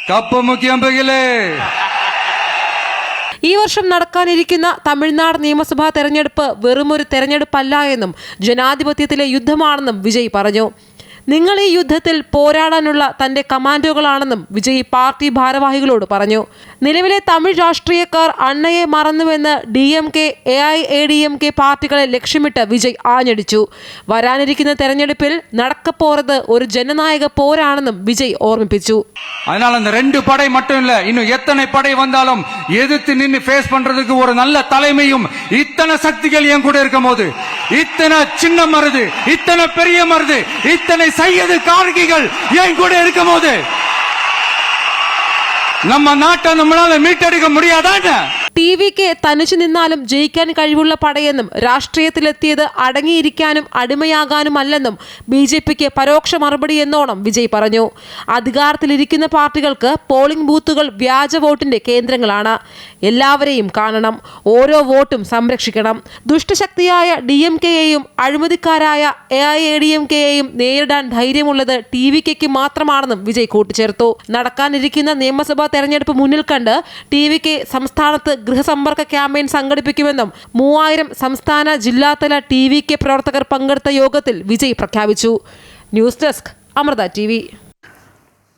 കപ്പ് മുഖ്യം ബിഗിലേ. ഈ വർഷം നടക്കാനിരിക്കുന്ന തമിഴ്നാട് നിയമസഭാ തെരഞ്ഞെടുപ്പ് വെറുമൊരു തെരഞ്ഞെടുപ്പല്ല എന്നും ജനാധിപത്യത്തിലെ യുദ്ധമാണെന്നും വിജയ് പറഞ്ഞു. നിങ്ങൾ ഈ യുദ്ധത്തിൽ പോരാടാനുള്ള തന്റെ കമാൻഡോകളാണെന്നും വിജയ് പാർട്ടി ഭാരവാഹികളോട് പറഞ്ഞു. നിലവിലെ തമിഴ് രാഷ്ട്രീയക്കാർ അണ്ണയെ മറന്നുവെന്ന് DMK, AIADMK പാർട്ടികളെ ലക്ഷ്യമിട്ട് വിജയ് ആഞ്ഞടിച്ചു. വരാനിരിക്കുന്ന തെരഞ്ഞെടുപ്പിൽ നടക്കപ്പോറത് ഒരു ജനനായക പോരാണെന്നും വിജയ് ഓർമ്മിപ്പിച്ചു. அதனால அந்த 2 படை மட்டும் இல்ல, இன்னும் எத்தனை படை வந்தாலும் எதிர்த்து நின்று ஃபேஸ் பண்றதுக்கு ஒரு நல்ல தலைமையும் இத்தனை சக்திகள் என் கூட இருக்கும் போது, இத்தனை சின்ன மருது, இத்தனை பெரிய மருது, இத்தனை சையது கார்கிகள் என் கூட இருக்கும் போது நம்ம நாட்டை நம்மளால மீட்டெடுக்க முடியாதான்னு. TVK തനിച്ചു നിന്നാലും ജയിക്കാൻ കഴിവുള്ള പടയെന്നും രാഷ്ട്രീയത്തിലെത്തിയത് അടങ്ങിയിരിക്കാനും അടിമയാകാനുമല്ലെന്നും BJPക്ക് പരോക്ഷ മറുപടി എന്നോണം വിജയ് പറഞ്ഞു. അധികാരത്തിലിരിക്കുന്ന പാർട്ടികൾക്ക് പോളിംഗ് ബൂത്തുകൾ വ്യാജ വോട്ടിന്റെ കേന്ദ്രങ്ങളാണ്. എല്ലാവരെയും കാണണം, ഓരോ വോട്ടും സംരക്ഷിക്കണം. ദുഷ്ടശക്തിയായ DMKയെയും അഴിമതിക്കാരായ AIADMKയെയും നേരിടാൻ ധൈര്യമുള്ളത് TVKയ്ക്ക് മാത്രമാണെന്നും വിജയ് കൂട്ടിച്ചേർത്തു. നടക്കാനിരിക്കുന്ന നിയമസഭാ തെരഞ്ഞെടുപ്പ് മുന്നിൽ കണ്ട് TVK സംസ്ഥാനത്ത് ഗൃഹസമ്പർക്ക ക്യാമ്പയിൻ സംഘടിപ്പിക്കുമെന്നും 3000 സംസ്ഥാന ജില്ലാതല TVK പ്രവർത്തകർ പങ്കെടുത്ത യോഗത്തിൽ വിജയ് പ്രഖ്യാപിച്ചു. News desk Amrita TV.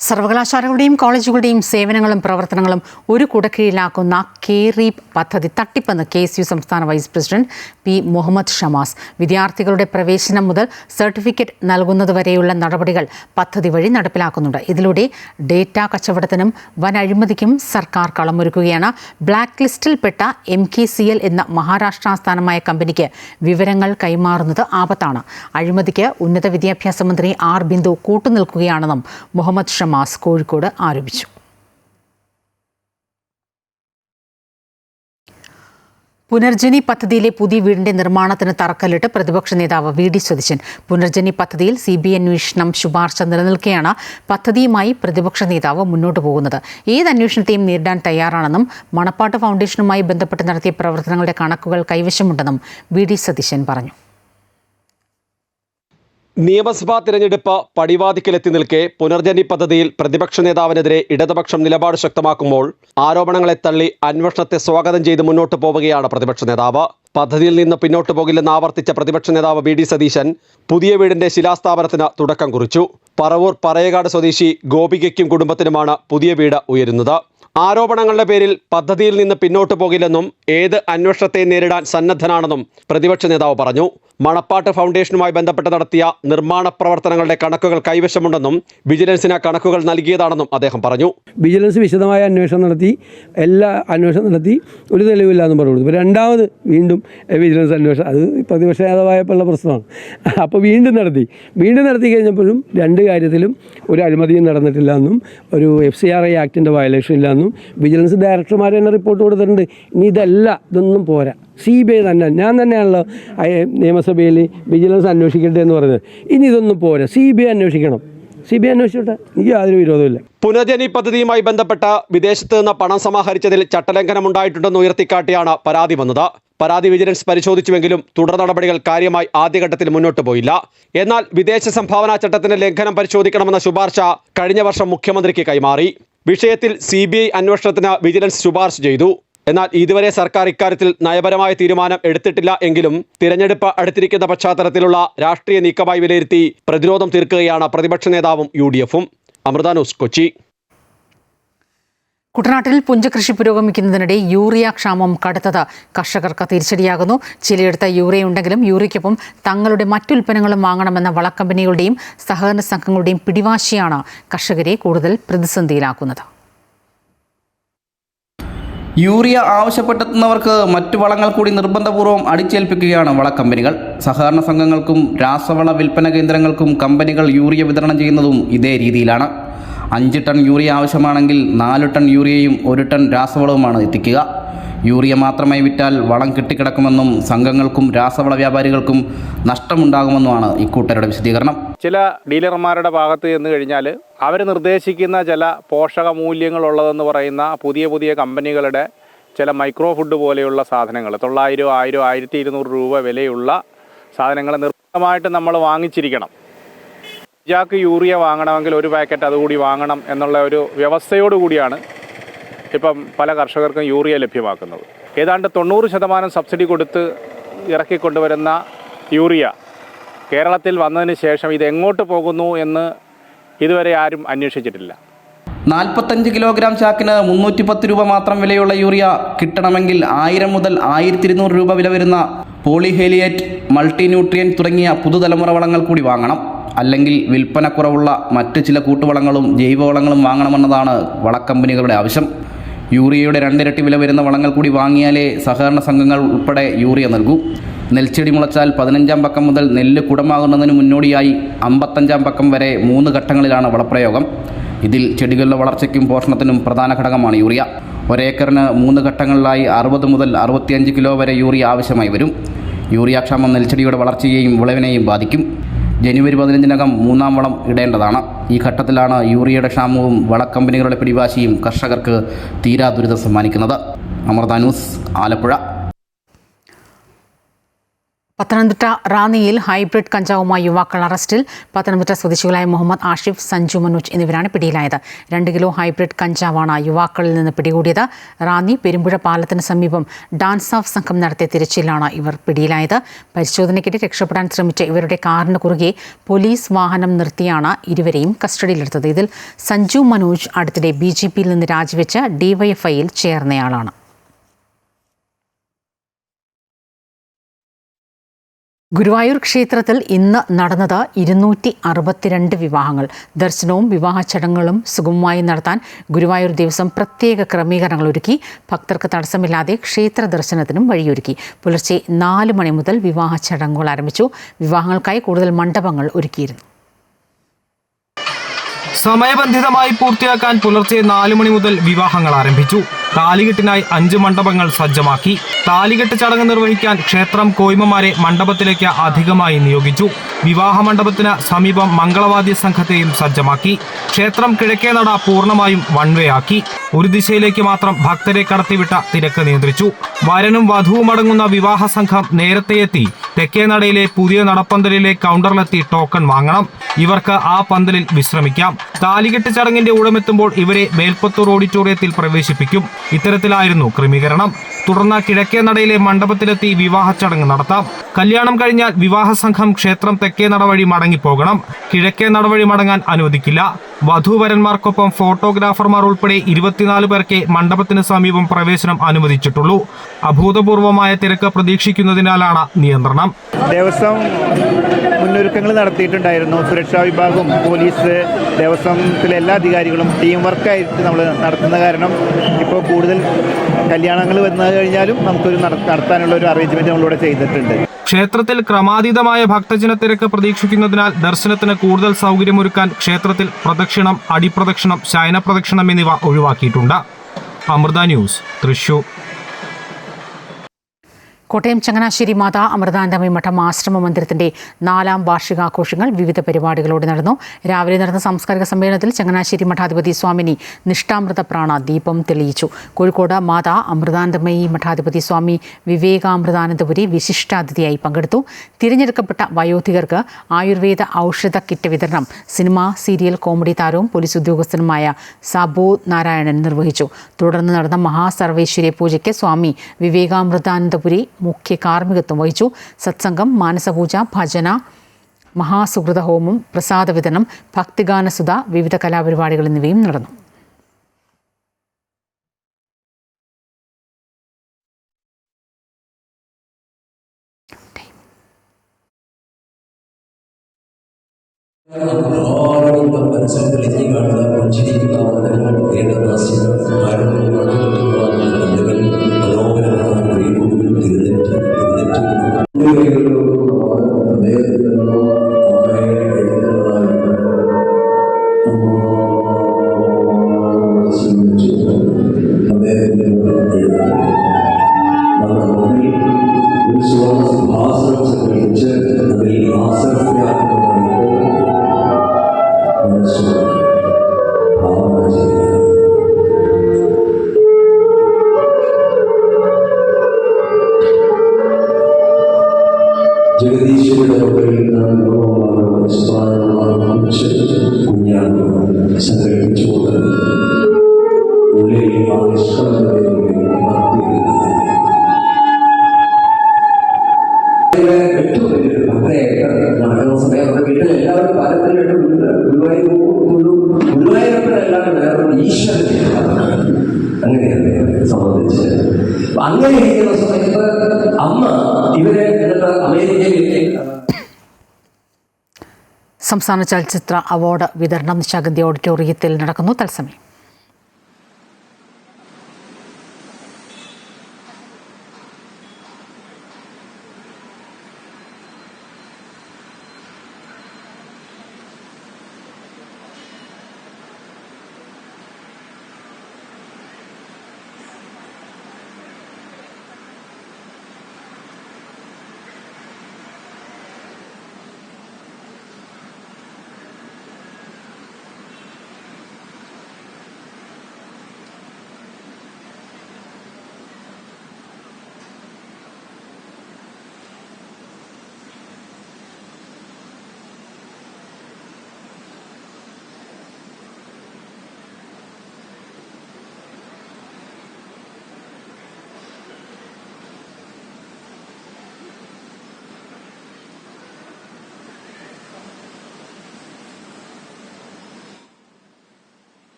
സർവകലാശാലകളുടെയും കോളേജുകളുടെയും സേവനങ്ങളും പ്രവർത്തനങ്ങളും ഒരു കുടക്കീഴിലാക്കുന്ന KREAP പദ്ധതി തട്ടിപ്പെന്ന് KSU സംസ്ഥാന vice president P. Muhammad Shamas. വിദ്യാർത്ഥികളുടെ പ്രവേശനം മുതൽ സർട്ടിഫിക്കറ്റ് നൽകുന്നതുവരെയുള്ള നടപടികൾ പദ്ധതി വഴി നടപ്പിലാക്കുന്നുണ്ട്. ഇതിലൂടെ ഡേറ്റ കച്ചവടത്തിനും വൻ അഴിമതിക്കും സർക്കാർ കളമൊരുക്കുകയാണ്. ബ്ലാക്ക് ലിസ്റ്റിൽപ്പെട്ട MKCL എന്ന മഹാരാഷ്ട്ര ആസ്ഥാനമായ കമ്പനിക്ക് വിവരങ്ങൾ കൈമാറുന്നത് ആപത്താണ്. അഴിമതിക്ക് ഉന്നത വിദ്യാഭ്യാസ മന്ത്രി R. ബിന്ദു കൂട്ടുനിൽക്കുകയാണെന്നും മുഹമ്മദ് ഷമാസ് കോഴിക്കോട് ആരോപിച്ചു. പുനർജനി പദ്ധതിയിലെ പുതിയ വീടിന്റെ നിർമ്മാണത്തിന് തറക്കല്ലിട്ട് പ്രതിപക്ഷ നേതാവ് VD സതീശൻ. പുനർജനി പദ്ധതിയിൽ CBI അന്വേഷണം ശുപാർശ നിലനിൽക്കെയാണ് പദ്ധതിയുമായി പ്രതിപക്ഷ നേതാവ് മുന്നോട്ട് പോകുന്നത്. ഏത് അന്വേഷണത്തെയും നേരിടാൻ തയ്യാറാണെന്നും മണപ്പാട്ട് ഫൗണ്ടേഷനുമായി ബന്ധപ്പെട്ട് നടത്തിയ പ്രവർത്തനങ്ങളുടെ കണക്കുകൾ കൈവശമുണ്ടെന്നും VD സതീശൻ പറഞ്ഞു. നിയമസഭാ തിരഞ്ഞെടുപ്പ് പടിവാതിക്കലെത്തി നിൽക്കെ പുനർജനി പദ്ധതിയിൽ പ്രതിപക്ഷ നേതാവിനെതിരെ ഇടതുപക്ഷം നിലപാട് ശക്തമാക്കുമ്പോൾ ആരോപണങ്ങളെ തള്ളി അന്വേഷണത്തെ സ്വാഗതം ചെയ്ത് മുന്നോട്ട് പോവുകയാണ് പ്രതിപക്ഷ നേതാവ്. പദ്ധതിയിൽ നിന്ന് പിന്നോട്ട് പോകില്ലെന്ന് ആവർത്തിച്ച പ്രതിപക്ഷ നേതാവ് VD സതീശൻ പുതിയ വീടിന്റെ ശിലാസ്ഥാപനത്തിന് തുടക്കം കുറിച്ചു. പറവൂർ പറയകാട് സ്വദേശി ഗോപികയ്ക്കും കുടുംബത്തിനുമാണ് പുതിയ വീട് ഉയരുന്നത്. ആരോപണങ്ങളുടെ പേരിൽ പദ്ധതിയിൽ നിന്ന് പിന്നോട്ടു പോകില്ലെന്നും ഏത് അന്വേഷണത്തെ നേരിടാൻ സന്നദ്ധനാണെന്നും പ്രതിപക്ഷ നേതാവ് പറഞ്ഞു. മണപ്പാട്ട് ഫൗണ്ടേഷനുമായി ബന്ധപ്പെട്ട് നടത്തിയ നിർമ്മാണ പ്രവർത്തനങ്ങളുടെ കണക്കുകൾ കൈവശമുണ്ടെന്നും വിജിലൻസിന് കണക്കുകൾ നൽകിയതാണെന്നും അദ്ദേഹം പറഞ്ഞു. വിജിലൻസ് വിശദമായ അന്വേഷണം നടത്തി, ഒരു തെളിവില്ല എന്ന് പറഞ്ഞു. ഇപ്പോൾ രണ്ടാമത് വീണ്ടും വിജിലൻസ് അന്വേഷണം, അത് പ്രതിപക്ഷ നേതാവായപ്പോഴുള്ള പ്രശ്നമാണ്. അപ്പോൾ വീണ്ടും നടത്തി കഴിഞ്ഞപ്പോഴും രണ്ട് കാര്യത്തിലും ഒരു അഴിമതിയും നടന്നിട്ടില്ല എന്നും ഒരു FCRA ആക്ടിൻ്റെ വയലേഷൻ ഇല്ല എന്നും വിജിലൻസ് ഡയറക്ടർമാർ തന്നെ റിപ്പോർട്ട് കൊടുത്തിട്ടുണ്ട്. ഇനി ഇതൊന്നും പോരാ, CBI തന്നെ, ഞാൻ തന്നെയാണല്ലോ നിയമസഭയിൽ വിജിലൻസ് അന്വേഷിക്കട്ടെ എന്ന് പറഞ്ഞത്. ഇനി ഇതൊന്നും പോരാ, CBI അന്വേഷിക്കണം. CBI അന്വേഷിച്ചോട്ടെ, എനിക്ക് യാതൊരു വിരോധമില്ല. പുനർജനി പദ്ധതിയുമായി ബന്ധപ്പെട്ട വിദേശത്ത് നിന്ന് പണം സമാഹരിച്ചതിൽ ചട്ടലംഘനം ഉണ്ടായിട്ടുണ്ടെന്ന് ഉയർത്തിക്കാട്ടിയാണ് പരാതി വന്നത്. പരാതി വിജിലൻസ് പരിശോധിച്ചുവെങ്കിലും തുടർ നടപടികൾ കാര്യമായി ആദ്യഘട്ടത്തിൽ മുന്നോട്ട് പോയില്ല. എന്നാൽ വിദേശ സംഭാവനാ ചട്ടത്തിന്റെ ലംഘനം പരിശോധിക്കണമെന്ന ശുപാർശ കഴിഞ്ഞ വർഷം മുഖ്യമന്ത്രിക്ക് കൈമാറി. വിഷയത്തിൽ CBI അന്വേഷണത്തിന് വിജിലൻസ് ശുപാർശ ചെയ്തു. എന്നാൽ ഇതുവരെ സർക്കാർ ഇക്കാര്യത്തിൽ നയപരമായ തീരുമാനം എടുത്തിട്ടില്ല എങ്കിലും തിരഞ്ഞെടുപ്പ് അടുത്തിരിക്കുന്ന പശ്ചാത്തലത്തിലുള്ള രാഷ്ട്രീയ നീക്കമായി വിലയിരുത്തി പ്രതിരോധം തീർക്കുകയാണ് പ്രതിപക്ഷ നേതാവും UDF-ഉം. അമൃത ന്യൂസ്, കൊച്ചി. കുട്ടനാട്ടിൽ പുഞ്ചകൃഷി പുരോഗമിക്കുന്നതിനിടെ യൂറിയ ക്ഷാമം കടുത്തത് കർഷകർക്ക് തിരിച്ചടിയാകുന്നു. ചിലയിടത്ത് യൂറിയ ഉണ്ടെങ്കിലും യൂറിയയ്ക്കൊപ്പം തങ്ങളുടെ മറ്റുൽപ്പന്നങ്ങളും വാങ്ങണമെന്ന വളക്കമ്പനികളുടെയും സഹകരണ സംഘങ്ങളുടെയും പിടിവാശിയാണ് കർഷകരെ കൂടുതൽ പ്രതിസന്ധിയിലാക്കുന്നത്. യൂറിയ ആവശ്യപ്പെട്ടെത്തുന്നവർക്ക് മറ്റു വളങ്ങൾ കൂടി നിർബന്ധപൂർവ്വം അടിച്ചേൽപ്പിക്കുകയാണ് വളക്കമ്പനികൾ. സഹകരണ സംഘങ്ങൾക്കും രാസവള വിൽപ്പന കേന്ദ്രങ്ങൾക്കും കമ്പനികൾ യൂറിയ വിതരണം ചെയ്യുന്നതും ഇതേ രീതിയിലാണ്. 5 ടൺ യൂറിയ ആവശ്യമാണെങ്കിൽ 4 ടൺ യൂറിയയും 1 ടൺ രാസവളവുമാണ് എത്തിക്കുക. യൂറിയ മാത്രമായി വിറ്റാൽ വളം കെട്ടിക്കിടക്കുമെന്നും സംഘങ്ങൾക്കും രാസവള വ്യാപാരികൾക്കും നഷ്ടമുണ്ടാകുമെന്നുമാണ് ഇക്കൂട്ടരുടെ വിശദീകരണം. ചില ഡീലർമാരുടെ ഭാഗത്ത് ചെന്ന് കഴിഞ്ഞാൽ അവർ നിർദ്ദേശിക്കുന്ന ചില പോഷക മൂല്യങ്ങളുള്ളതെന്ന് പറയുന്ന പുതിയ കമ്പനികളുടെ ചില മൈക്രോ ഫുഡ് പോലെയുള്ള സാധനങ്ങൾ 900, 1000, 1200 രൂപ വിലയുള്ള സാധനങ്ങൾ നിർബന്ധമായിട്ട് നമ്മൾ വാങ്ങിച്ചിരിക്കണം. ജാക്ക് യൂറിയ വാങ്ങണമെങ്കിൽ ഒരു പാക്കറ്റ് അതുകൂടി വാങ്ങണം എന്നുള്ള ഒരു വ്യവസ്ഥയോടുകൂടിയാണ് ഇപ്പം പല കർഷകർക്കും യൂറിയ ലഭ്യമാക്കുന്നത്. ഏതാണ്ട് 90% സബ്സിഡി കൊടുത്ത് ഇറക്കിക്കൊണ്ടുവരുന്ന യൂറിയ കേരളത്തിൽ വന്നതിന് ശേഷം ഇത് എങ്ങോട്ട് പോകുന്നു എന്ന് ഇതുവരെ ആരും അന്വേഷിച്ചിട്ടില്ല. 45 കിലോഗ്രാം ചാക്കിന് 310 രൂപ മാത്രം വിലയുള്ള യൂറിയ കിട്ടണമെങ്കിൽ 1000 മുതൽ 1200 രൂപ വില വരുന്ന പോളിഹേലിയേറ്റ്, മൾട്ടിന്യൂട്രിയൻ തുടങ്ങിയ പുതുതലമുറ വളങ്ങൾ കൂടി വാങ്ങണം. അല്ലെങ്കിൽ വിൽപ്പനക്കുറവുള്ള മറ്റ് ചില കൂട്ടുവളങ്ങളും ജൈവവളങ്ങളും വാങ്ങണമെന്നതാണ് വളക്കമ്പനികളുടെ ആവശ്യം. യൂറിയയുടെ 2 ഇരട്ടി വില വരുന്ന വളങ്ങൾ കൂടി വാങ്ങിയാലേ സഹകരണ സംഘങ്ങൾ ഉൾപ്പെടെ യൂറിയ നൽകൂ. നെൽച്ചെടി മുളച്ചാൽ 15-ാം പക്കം മുതൽ നെല്ല് കുടമാകുന്നതിന് മുന്നോടിയായി 55-ാം പക്കം വരെ 3 ഘട്ടങ്ങളിലാണ് വളപ്രയോഗം. ഇതിൽ ചെടികളുടെ വളർച്ചയ്ക്കും പോഷണത്തിനും പ്രധാന ഘടകമാണ് യൂറിയ. ഒരേക്കറിന് 3 ഘട്ടങ്ങളിലായി 60 മുതൽ 65 കിലോ വരെ യൂറിയ ആവശ്യമായി വരും. യൂറിയ ക്ഷാമം നെൽച്ചെടിയുടെ വളർച്ചയെയും വിളവിനെയും ബാധിക്കും. ജനുവരി 15-നകം 3-ാം വളം ഇടേണ്ടതാണ്. ഈ ഘട്ടത്തിലാണ് യൂറിയയുടെ ക്ഷാമവും വളക്കമ്പനികളുടെ പിടിവാശിയും കർഷകർക്ക് തീരാ ദുരിതം സമ്മാനിക്കുന്നത്. അമൃത ന്യൂസ്, ആലപ്പുഴ. പത്തനംതിട്ട റാന്നിയിൽ ഹൈബ്രിഡ് കഞ്ചാവുമായി യുവാക്കൾ അറസ്റ്റിൽ. പത്തനംതിട്ട സ്വദേശികളായ മുഹമ്മദ് ആഷിഫ്, സഞ്ജു മനോജ് എന്നിവരാണ് പിടിയിലായത്. 2 കിലോ ഹൈബ്രിഡ് കഞ്ചാവാണ് യുവാക്കളിൽ നിന്ന് പിടികൂടിയത്. റാന്നി പെരുമ്പുഴ പാലത്തിന് സമീപം ഡാൻസ് ഓഫ് സംഘം നടത്തിയ തിരച്ചിലാണ് ഇവർ പിടിയിലായത്. പരിശോധനയ്ക്കിടെ രക്ഷപ്പെടാൻ ശ്രമിച്ച ഇവരുടെ കാറിന് കുറുകെ പോലീസ് വാഹനം നിർത്തിയാണ് ഇരുവരെയും കസ്റ്റഡിയിലെടുത്തത്. ഇതിൽ സഞ്ജു മനോജ് അടുത്തിടെ BJPയിൽ നിന്ന് രാജിവെച്ച് DYFIയിൽ ചേർന്നയാളാണ്. ഗുരുവായൂർ ക്ഷേത്രത്തിൽ ഇന്ന് നടന്നത് 262 വിവാഹങ്ങൾ. ദർശനവും വിവാഹ ചടങ്ങുകളും സുഗമമായി നടത്താൻ ഗുരുവായൂർ ദേവസ്വം പ്രത്യേക ക്രമീകരണങ്ങൾ ഒരുക്കി. ഭക്തർക്ക് തടസ്സമില്ലാതെ ക്ഷേത്ര ദർശനത്തിനും വഴിയൊരുക്കി. പുലർച്ചെ 4 മണി മുതൽ വിവാഹ ചടങ്ങുകൾ ആരംഭിച്ചു. വിവാഹങ്ങൾക്കായി കൂടുതൽ മണ്ഡപങ്ങൾ ഒരുക്കിയിരുന്നു. സമയബന്ധിതമായി പൂർത്തിയാക്കാൻ പുലർച്ചെ 4 മണി മുതൽ വിവാഹങ്ങൾ ആരംഭിച്ചു. താലികെട്ടിനായി 5 മണ്ഡപങ്ങൾ സജ്ജമാക്കി. താലികെട്ട് ചടങ്ങ് നിർവഹിക്കാൻ ക്ഷേത്രം കോയ്മമാരെ മണ്ഡപത്തിലേക്ക് അധികമായി നിയോഗിച്ചു. വിവാഹ മണ്ഡപത്തിന് സമീപം മംഗളവാദ്യ സംഘത്തെയും സജ്ജമാക്കി. ക്ഷേത്രം കിഴക്കേ നട പൂർണ്ണമായും വൺവേ ആക്കി. ഒരു ദിശയിലേക്ക് മാത്രം ഭക്തരെ കടത്തിവിട്ട തിരക്ക് നിയന്ത്രിച്ചു. വരനും വധുവും അടങ്ങുന്ന വിവാഹ സംഘം നേരത്തെ എത്തി തെക്കേ നടയിലെ പുതിയ നടപ്പന്തലിലെ കൗണ്ടറിലെത്തി ടോക്കൺ വാങ്ങണം. ഇവർക്ക് ആ പന്തലിൽ വിശ്രമിക്കാം. താലികെട്ട് ചടങ്ങിന്റെ ഊഴമെത്തുമ്പോൾ ഇവരെ മേൽപ്പത്തൂർ ഓഡിറ്റോറിയത്തിൽ പ്രവേശിപ്പിക്കും. ഇത്തരത്തിലായിരുന്നു ക്രമീകരണം. തുടർന്ന് കിഴക്കേ നടയിലെ മണ്ഡപത്തിലെത്തി വിവാഹ ചടങ്ങ് നടത്താം. കല്യാണം കഴിഞ്ഞാൽ വിവാഹ സംഘം ക്ഷേത്രം തെക്കേ നടവഴി മടങ്ങിപ്പോകണം. കിഴക്കേ നടവഴി മടങ്ങാൻ അനുവദിക്കില്ല. വധൂവരന്മാർക്കൊപ്പം ഫോട്ടോഗ്രാഫർമാർ ഉൾപ്പെടെ 24 പേർക്ക് മണ്ഡപത്തിന് സമീപം പ്രവേശനം അനുവദിച്ചിട്ടുള്ളൂ. അഭൂതപൂർവമായ തിരക്ക് പ്രതീക്ഷിക്കുന്നതിനാലാണ് നിയന്ത്രണം. ദേവസ്വം മുന്നൊരുക്കങ്ങൾ നടത്തിയിട്ടുണ്ടായിരുന്നു. സുരക്ഷാ വിഭാഗം, പോലീസ്, ദേവസ്വത്തിലെ എല്ലാ അധികാരികളും ടീം വർക്കായിട്ട് നമ്മൾ നടത്തുന്ന കാരണം ഇപ്പോൾ കൂടുതൽ കല്യാണങ്ങൾ വന്നു കഴിഞ്ഞാലും നമുക്കൊരു നടത്താനുള്ള ഒരു അറേഞ്ച്മെന്റ് നമ്മളിവിടെ ചെയ്തിട്ടുണ്ട്. ക്ഷേത്രത്തിൽ ക്രമാതീതമായ ഭക്തജന തിരക്ക് പ്രതീക്ഷിക്കുന്നതിനാൽ ദർശനത്തിന് കൂടുതൽ സൗകര്യമൊരുക്കാൻ ക്ഷേത്രത്തിൽ പ്രദക്ഷിണം, അടിപ്രദക്ഷിണം, ശയനപ്രദക്ഷിണം എന്നിവ ഒഴിവാക്കിയിട്ടുണ്ട്. അമൃത ന്യൂസ്, തൃശൂർ. കോട്ടയം ചങ്ങനാശ്ശേരി മാതാ അമൃതാനന്ദമയി മഠം ആശ്രമ മന്ദിരത്തിന്റെ 4ാം വാർഷികാഘോഷങ്ങൾ വിവിധ പരിപാടികളോടെ നടന്നു. രാവിലെ നടന്ന സാംസ്കാരിക സമ്മേളനത്തിൽ ചങ്ങനാശ്ശേരി മഠാധിപതി സ്വാമിനി നിഷ്ഠാമൃത പ്രാണ ദീപം തെളിയിച്ചു. കോഴിക്കോട് മാതാ അമൃതാനന്ദമയി മഠാധിപതി സ്വാമി വിവേകാമൃതാനന്ദപുരി വിശിഷ്ടാതിഥിയായി പങ്കെടുത്തു. തിരഞ്ഞെടുക്കപ്പെട്ട വയോധികർക്ക് ആയുർവേദ ഔഷധ കിറ്റ് വിതരണം സിനിമ, സീരിയൽ, കോമഡി താരവും പോലീസ് ഉദ്യോഗസ്ഥനുമായ സാബു നാരായണൻ നിർവഹിച്ചു. തുടർന്ന് നടന്ന മഹാസർവേശ്വരി പൂജയ്ക്ക് സ്വാമി വിവേകാമൃതാനന്ദപുരി മുഖ്യ കാർമ്മികത്വം വഹിച്ചു. സത്സംഗം, മാനസപൂജ, ഭജന, മഹാസുഹൃത ഹോമം, പ്രസാദ വിതരണം, ഭക്തിഗാനസുധ, വിവിധ കലാപരിപാടികൾ എന്നിവയും നടന്നു. സംസ്ഥാന ചലച്ചിത്ര അവാർഡ് വിതരണം നിശാഗന്ധി ഓഡിറ്റോറിയത്തിൽ നടക്കുന്നു. തത്സമയം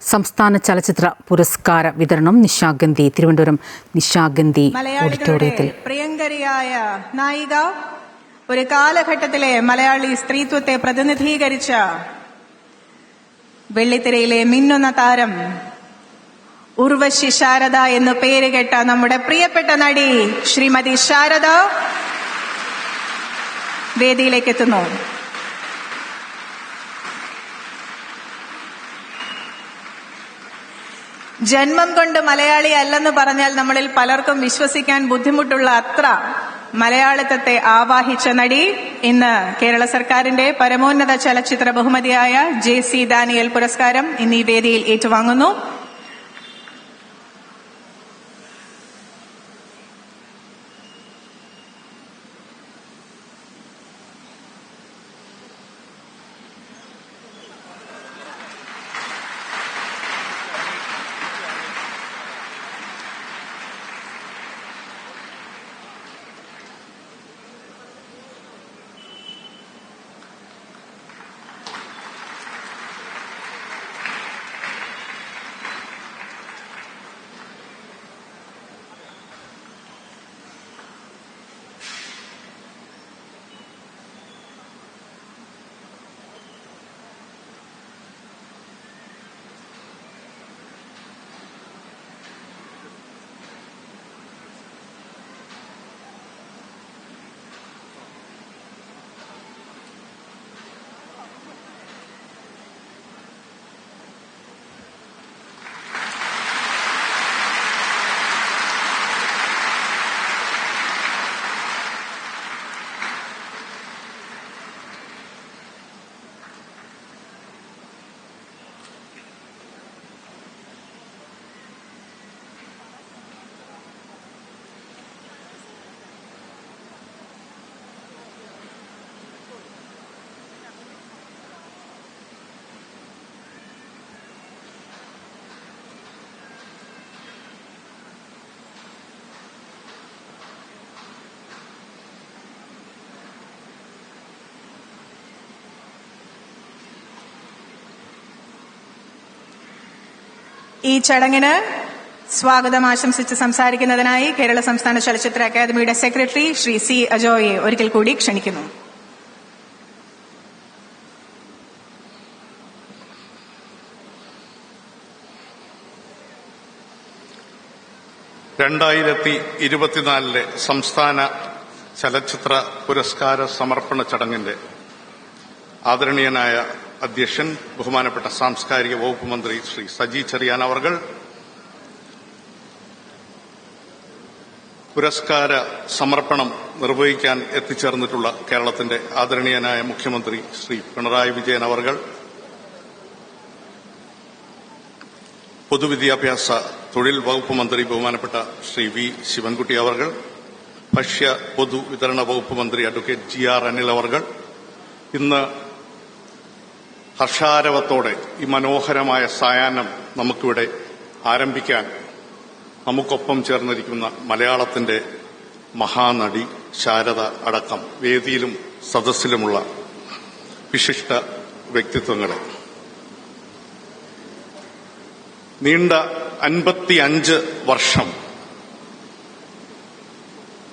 സംസ്ഥാന ചലച്ചിത്ര പുരസ്കാര വിതരണം നിശാഗന്ധി തിരുവനന്തപുരം നിശാഗന്ധി ഓഡിറ്റോറിയത്തിൽ. പ്രിയങ്കരിയായ നായിക, ഒരു കാലഘട്ടത്തിലെ മലയാളി സ്ത്രീത്വത്തെ പ്രതിനിധീകരിച്ച വെള്ളിത്തിരയിലെ മിന്നുന്ന താരം ഉർവശി ശാരദ എന്നു പേരുകെട്ട നമ്മുടെ പ്രിയപ്പെട്ട നടി ശ്രീമതി ശാരദ വേദിയിലേക്ക് എത്തുന്നു. ജന്മം കൊണ്ട് മലയാളി അല്ലെന്ന് പറഞ്ഞാൽ നമ്മളിൽ പലർക്കും വിശ്വസിക്കാൻ ബുദ്ധിമുട്ടുള്ള അത്ര മലയാളിത്തത്തെ ആവാഹിച്ച നടി ഇന്ന് കേരള സർക്കാരിന്റെ പരമോന്നത ചലച്ചിത്ര ബഹുമതിയായ JC ഡാനിയൽ പുരസ്കാരം ഇന്ന് ഈ വേദിയിൽ ഏറ്റുവാങ്ങുന്നു. ഈ ചടങ്ങിന് സ്വാഗതം ആശംസിച്ച് സംസാരിക്കുന്നതിനായി കേരള സംസ്ഥാന ചലച്ചിത്ര അക്കാദമിയുടെ സെക്രട്ടറി ശ്രീ C. അജോയെ ഒരിക്കൽ കൂടി ക്ഷണിക്കുന്നു. സംസ്ഥാന ചലച്ചിത്ര പുരസ്കാര സമർപ്പണ ചടങ്ങിന്റെ ആദരണീയനായ അധ്യക്ഷൻ ബഹുമാനപ്പെട്ട സാംസ്കാരിക വകുപ്പ് മന്ത്രി ശ്രീ സജി ചെറിയാൻ അവർകൾ, പുരസ്കാര സമർപ്പണം നിർവഹിക്കാൻ എത്തിച്ചേർന്നിട്ടുള്ള കേരളത്തിന്റെ ആദരണീയനായ മുഖ്യമന്ത്രി ശ്രീ പിണറായി വിജയൻ അവർകൾ, പൊതുവിദ്യാഭ്യാസ തൊഴിൽ വകുപ്പ് മന്ത്രി ബഹുമാനപ്പെട്ട ശ്രീ V. ശിവൻകുട്ടി അവർകൾ, ഭക്ഷ്യ പൊതുവിതരണ വകുപ്പ് മന്ത്രി അഡ്വക്കേറ്റ് GR അനിൽ അവർകൾ, ഇന്ന് ഹർഷാരവത്തോടെ ഈ മനോഹരമായ സായാഹ്നം നമുക്കിവിടെ ആരംഭിക്കാൻ നമുക്കൊപ്പം ചേർന്നിരിക്കുന്ന മലയാളത്തിന്റെ മഹാനടി ശാരദ അടക്കം വേദിയിലും സദസ്സിലുമുള്ള വിശിഷ്ട വ്യക്തിത്വങ്ങളെ, നീണ്ട 55 വർഷം,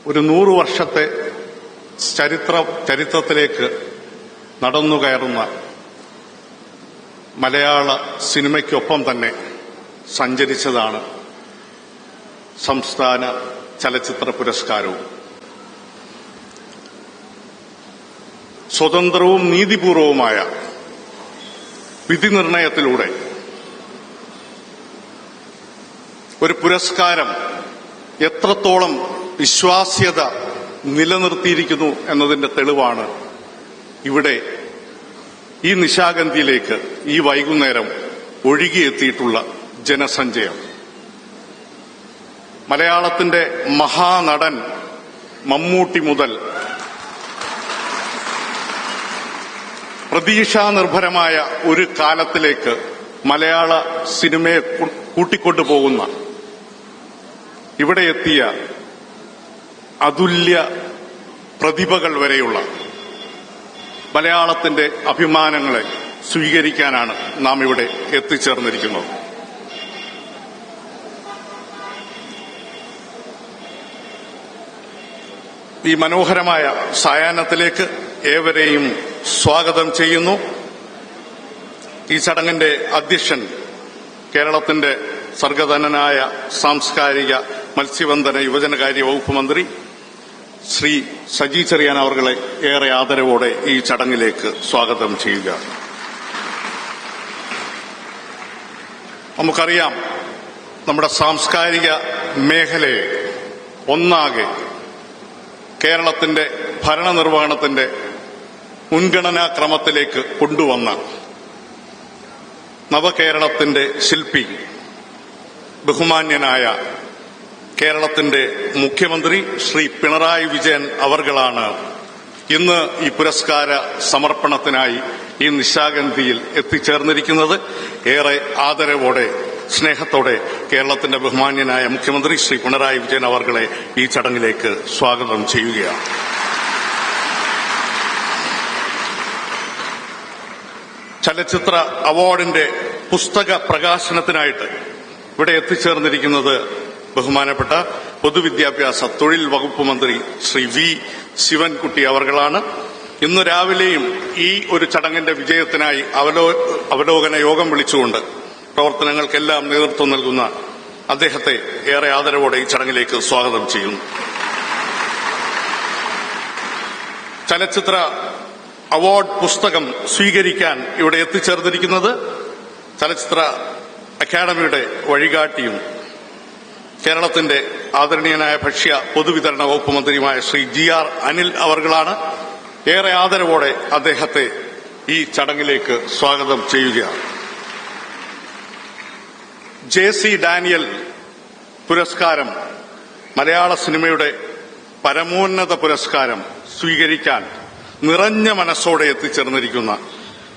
ഒരു 100 വർഷത്തെ ചരിത്രത്തിലേക്ക് നടന്നുകയറുന്ന മലയാള സിനിമയ്ക്കൊപ്പം തന്നെ സഞ്ചരിച്ചതാണ് സംസ്ഥാന ചലച്ചിത്ര പുരസ്കാരവും. സ്വതന്ത്രവും നീതിപൂർവവുമായ വിധി നിർണയത്തിലൂടെ ഒരു പുരസ്കാരം എത്രത്തോളം വിശ്വാസ്യത നിലനിർത്തിയിരിക്കുന്നു എന്നതിന്റെ തെളിവാണ് ഇവിടെ ഈ നിശാഗന്ധിയിലേക്ക് ഈ വൈകുന്നേരം ഒഴുകിയെത്തിയിട്ടുള്ള ജനസഞ്ചയം. മലയാളത്തിന്റെ മഹാനടൻ മമ്മൂട്ടി മുതൽ പ്രതീക്ഷാനിർഭരമായ ഒരു കാലത്തിലേക്ക് മലയാള സിനിമയെ കൂട്ടിക്കൊണ്ടുപോകുന്ന ഇവിടെ എത്തിയ അതുല്യ പ്രതിഭകൾ വരെയുള്ള മലയാളത്തിന്റെ അഭിമാനങ്ങളെ സ്വീകരിക്കാനാണ് നാം ഇവിടെ എത്തിച്ചേർന്നിരിക്കുന്നത്. ഈ മനോഹരമായ സായാഹ്നത്തിലേക്ക് ഏവരെയും സ്വാഗതം ചെയ്യുന്നു. ഈ ചടങ്ങിന്റെ അധ്യക്ഷൻ കേരളത്തിന്റെ സർഗധനനായ സാംസ്കാരിക മത്സ്യബന്ധന യുവജനകാര്യ വകുപ്പ് മന്ത്രി ശ്രീ സജി ചെറിയാൻ അവർകളെ ഏറെ ആദരവോടെ ഈ ചടങ്ങിലേക്ക് സ്വാഗതം ചെയ്യുക. നമുക്കറിയാം, നമ്മുടെ സാംസ്കാരിക മേഖലയെ ഒന്നാകെ കേരളത്തിന്റെ ഭരണനിർവഹണത്തിന്റെ മുൻഗണനാക്രമത്തിലേക്ക് കൊണ്ടുവന്ന നവകേരളത്തിന്റെ ശില്പി ബഹുമാന്യനായ കേരളത്തിന്റെ മുഖ്യമന്ത്രി ശ്രീ പിണറായി വിജയൻ അവർകളാണ് ഇന്ന് ഈ പുരസ്കാര സമർപ്പണത്തിനായി ഈ നിശാഗന്ധിയിൽ എത്തിച്ചേർന്നിരിക്കുന്നത്. ഏറെ ആദരവോടെ സ്നേഹത്തോടെ കേരളത്തിന്റെ ബഹുമാന്യനായ മുഖ്യമന്ത്രി ശ്രീ പിണറായി വിജയൻ അവർകളെ ഈ ചടങ്ങിലേക്ക് സ്വാഗതം ചെയ്യുകയാണ്. ചലച്ചിത്ര അവാർഡിന്റെ പുസ്തക പ്രകാശനത്തിനായിട്ട് ഇവിടെ എത്തിച്ചേർന്നിരിക്കുന്നത് ബഹുമാനപ്പെട്ട പൊതുവിദ്യാഭ്യാസ തൊഴിൽ വകുപ്പ് മന്ത്രി ശ്രീ വി ശിവൻകുട്ടി അവർകളാണ്. ഇന്ന് രാവിലെയും ഈ ഒരു ചടങ്ങിന്റെ വിജയത്തിനായി അവലോകന യോഗം വിളിച്ചുകൊണ്ട് പ്രവർത്തനങ്ങൾക്കെല്ലാം നേതൃത്വം നൽകുന്ന അദ്ദേഹത്തെ ഏറെ ആദരവോടെ ഈ ചടങ്ങിലേക്ക് സ്വാഗതം ചെയ്യുന്നു. ചലച്ചിത്ര അവാർഡ് പുസ്തകം സ്വീകരിക്കാൻ ഇവിടെ എത്തിച്ചേർന്നിരിക്കുന്നത് ചലച്ചിത്ര അക്കാദമിയുടെ വഴികാട്ടിയും കേരളത്തിന്റെ ആദരണീയനായ ഭക്ഷ്യ പൊതുവിതരണ വകുപ്പ് മന്ത്രിയുമായ ശ്രീ GR അനിൽ അവർകളാണ്. ഏറെ ആദരവോടെ അദ്ദേഹത്തെ ഈ ചടങ്ങിലേക്ക് സ്വാഗതം ചെയ്യുകയാണ്. JC ഡാനിയൽ പുരസ്കാരം, മലയാള സിനിമയുടെ പരമോന്നത പുരസ്കാരം സ്വീകരിക്കാൻ നിറഞ്ഞ മനസ്സോടെ എത്തിച്ചേർന്നിരിക്കുന്ന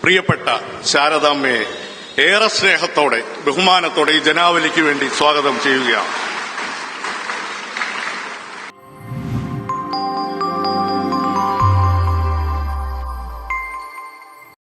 പ്രിയപ്പെട്ട ശാരദാമ്മയെ ഏറെ സ്നേഹത്തോടെ ബഹുമാനത്തോടെ ഈ ജനാവലിക്ക് വേണ്ടി സ്വാഗതം ചെയ്യുകയാണ്.